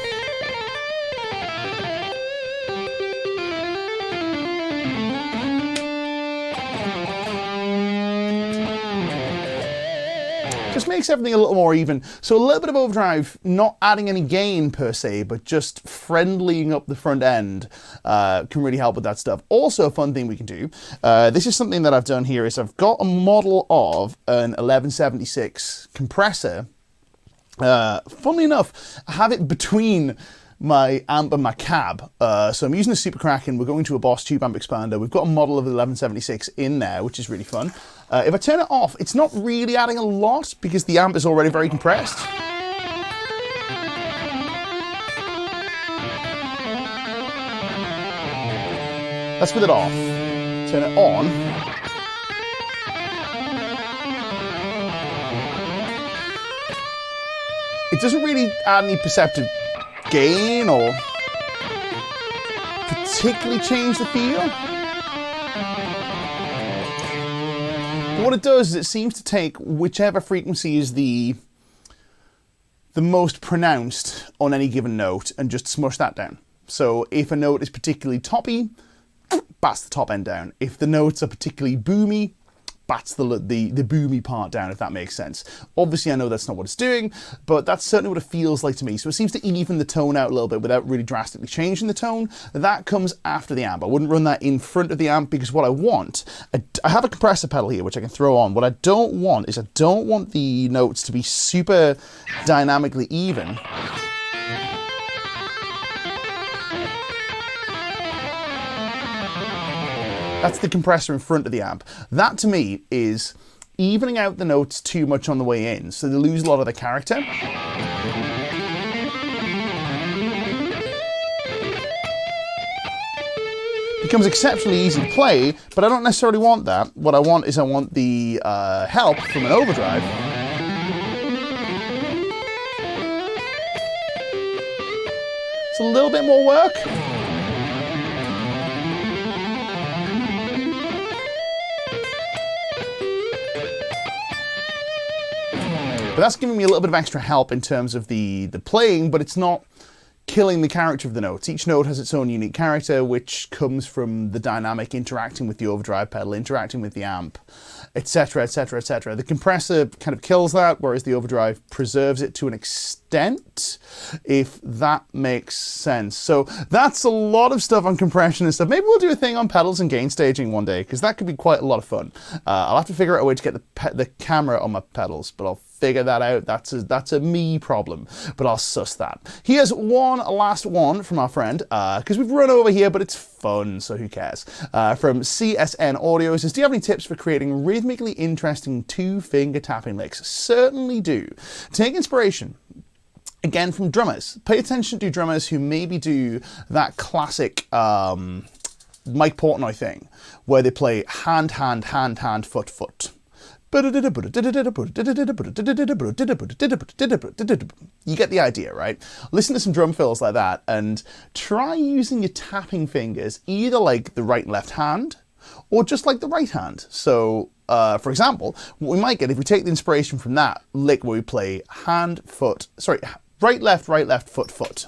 just makes everything a little more even. So a little bit of overdrive, not adding any gain per se, but just friendlying up the front end can really help with that stuff. Also a fun thing we can do, this is something that I've done here, is I've got a model of an 1176 compressor. Funnily enough, I have it between my amp and my cab. So I'm using a Super Kraken, we're going to a Boss Tube amp expander. We've got a model of the 1176 in there, which is really fun. If I turn it off, it's not really adding a lot because the amp is already very compressed. That's with it off. Turn it on. It doesn't really add any perceptive gain or particularly change the feel. But what it does is it seems to take whichever frequency is the most pronounced on any given note and just smush that down. So if a note is particularly toppy, bats the top end down. If the notes are particularly boomy, bats the boomy part down, if that makes sense. Obviously, I know that's not what it's doing, but that's certainly what it feels like to me. So it seems to even the tone out a little bit without really drastically changing the tone. That comes after the amp. I wouldn't run that in front of the amp because what I want, I have a compressor pedal here, which I can throw on. What I don't want is I don't want the notes to be super dynamically even. That's the compressor in front of the amp. That to me is evening out the notes too much on the way in, so they lose a lot of the character. becomes exceptionally easy to play, but I don't necessarily want that. What I want is I want the help from an overdrive. It's a little bit more work. But that's giving me a little bit of extra help in terms of the playing, but it's not killing the character of the notes. Each note has its own unique character, which comes from the dynamic interacting with the overdrive pedal, interacting with the amp, etc., etc., etc. The compressor kind of kills that, whereas the overdrive preserves it to an extent, if that makes sense. So that's a lot of stuff on compression and stuff. Maybe we'll do a thing on pedals and gain staging one day, because that could be quite a lot of fun. I'll have to figure out a way to get the camera on my pedals, but I'll figure that out. That's a me problem, but I'll suss that. Here's one last one from our friend, because we've run over here, but it's fun, so who cares? From CSN Audio, says, do you have any tips for creating rhythmically interesting two-finger tapping licks? Certainly do. Take inspiration, again, from drummers. Pay attention to drummers who maybe do that classic Mike Portnoy thing, where they play hand, hand, hand, hand, foot, foot. You get the idea, right? Listen to some drum fills like that and try using your tapping fingers either like the right and left hand or just like the right hand. So, for example, what we might get if we take the inspiration from that lick where we play hand, foot, sorry, right, left, foot, foot.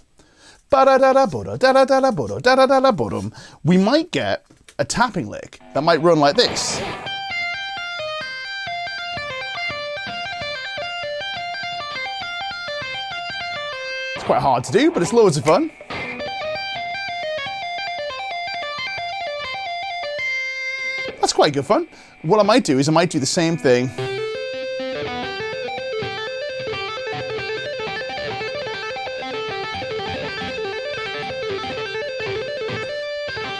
We might get a tapping lick that might run like this. Quite hard to do, but it's loads of fun. That's quite good fun. What I might do is I might do the same thing.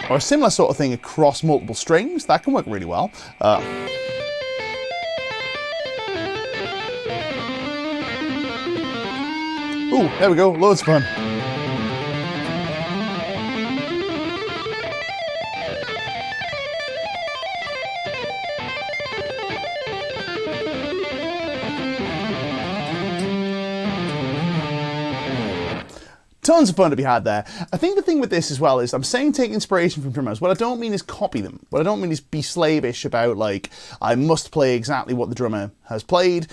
Or a similar sort of thing across multiple strings. That can work really well. Ooh, there we go, loads of fun. Tons of fun to be had there. I think the thing with this as well is I'm saying take inspiration from drummers. What I don't mean is copy them. What I don't mean is be slavish about, like, I must play exactly what the drummer has played.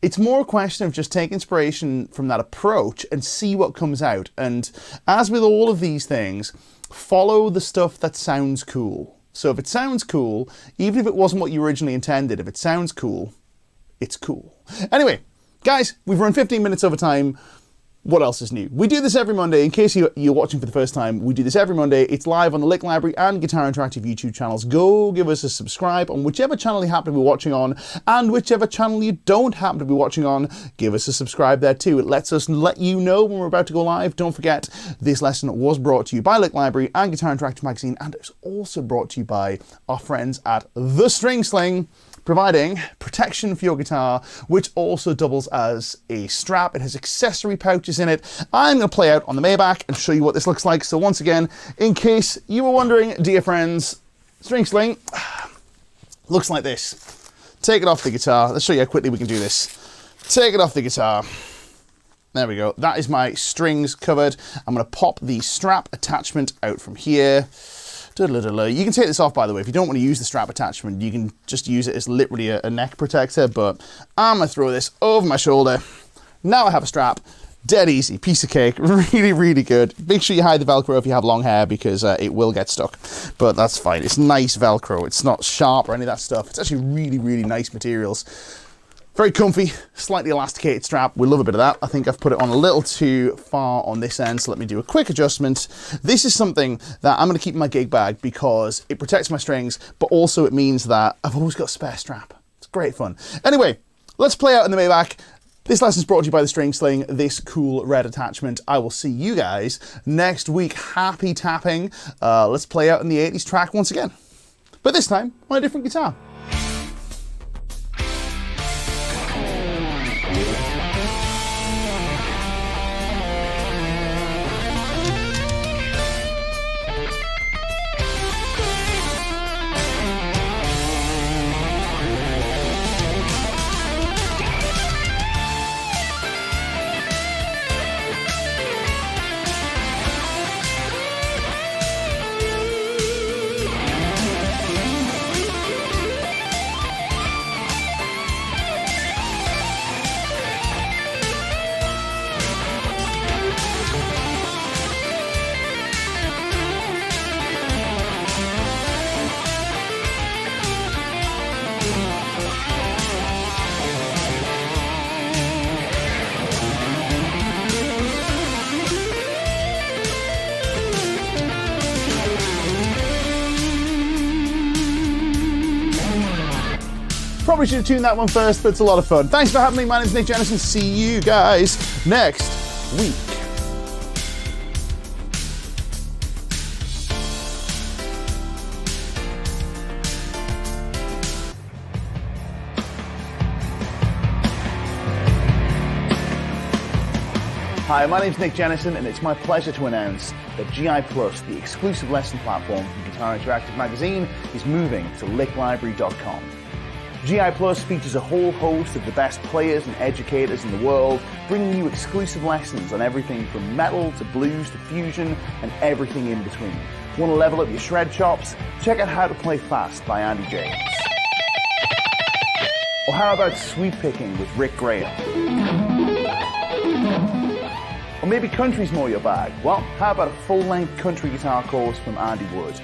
It's more a question of just take inspiration from that approach and see what comes out. And as with all of these things, follow the stuff that sounds cool. So if it sounds cool, even if it wasn't what you originally intended, if it sounds cool, it's cool. Anyway, guys, we've run 15 minutes over time. What else is new? We do this every Monday. In case you're watching for the first time, we do this every Monday. It's live on the LickLibrary and Guitar Interactive YouTube channels. Go give us a subscribe on whichever channel you happen to be watching on, and whichever channel you don't happen to be watching on, give us a subscribe there too. It lets us let you know when we're about to go live. Don't forget, this lesson was brought to you by LickLibrary and Guitar Interactive Magazine, and it's also brought to you by our friends at the String Sling, providing protection for your guitar, which also doubles as a strap. It has accessory pouches in it. I'm going to play out on the Maybach and show you what this looks like. So once again, in case you were wondering, dear friends, String Sling looks like this. Take it off the guitar. Let's show you how quickly we can do this. Take it off the guitar. There we go. That is my strings covered. I'm going to pop the strap attachment out from here. You can take this off, by the way. If you don't want to use the strap attachment, you can just use it as literally a neck protector, but I'm going to throw this over my shoulder. Now I have a strap. Dead easy. Piece of cake. Really, really good. Make sure you hide the Velcro if you have long hair, because it will get stuck. But that's fine. It's nice Velcro. It's not sharp or any of that stuff. It's actually really, really nice materials. Very comfy, slightly elasticated strap. We love a bit of that. I think I've put it on a little too far on this end, so let me do a quick adjustment. This is something that I'm going to keep in my gig bag because it protects my strings, but also it means that I've always got a spare strap. It's great fun. Anyway, let's play out in the Maybach. This lesson is brought to you by the String Sling, this cool red attachment. I will see you guys next week. Happy tapping. Let's play out in the 80s track once again, but this time on a different guitar. Probably should have tuned that one first, but it's a lot of fun. Thanks for having me. My name's Nick Jennison. See you guys next week. Hi, my name's Nick Jennison, and it's my pleasure to announce that GI Plus, the exclusive lesson platform from Guitar Interactive Magazine, is moving to LickLibrary.com. GI Plus features a whole host of the best players and educators in the world, bringing you exclusive lessons on everything from metal to blues to fusion and everything in between. Want to level up your shred chops? Check out How to Play Fast by Andy James. Or how about sweep picking with Rick Graham? Or maybe country's more your bag? Well, how about a full-length country guitar course from Andy Wood?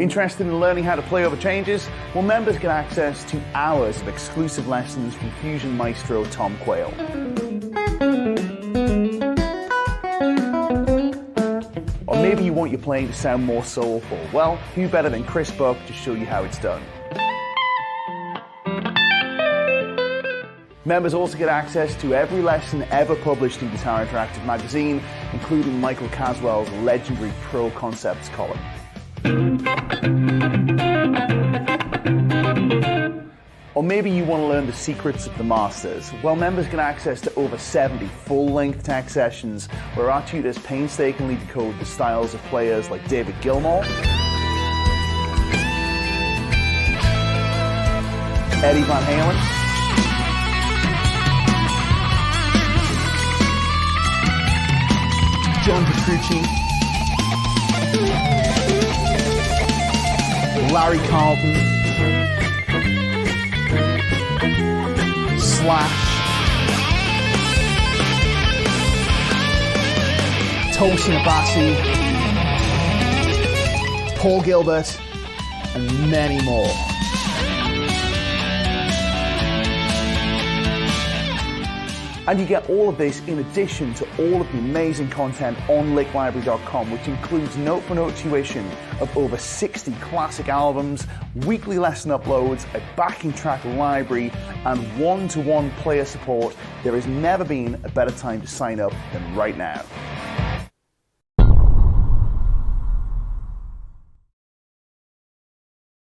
Interested in learning how to play over changes? Well, members get access to hours of exclusive lessons from fusion maestro Tom Quayle. Or maybe you want your playing to sound more soulful? Well, who better than Chris Buck to show you how it's done? Members also get access to every lesson ever published in Guitar Interactive Magazine, including Michael Caswell's legendary Pro Concepts column. Or maybe you want to learn the secrets of the masters. Well, members get access to over 70 full-length tech sessions where our tutors painstakingly decode the styles of players like David Gilmour, Eddie Van Halen, John Petrucci, Larry Carlton, Slash, Tosin Abasi, Paul Gilbert, and many more. And you get all of this in addition to all of the amazing content on LickLibrary.com, which includes note-for-note tuition of over 60 classic albums, weekly lesson uploads, a backing track library, and one-to-one player support. There has never been a better time to sign up than right now.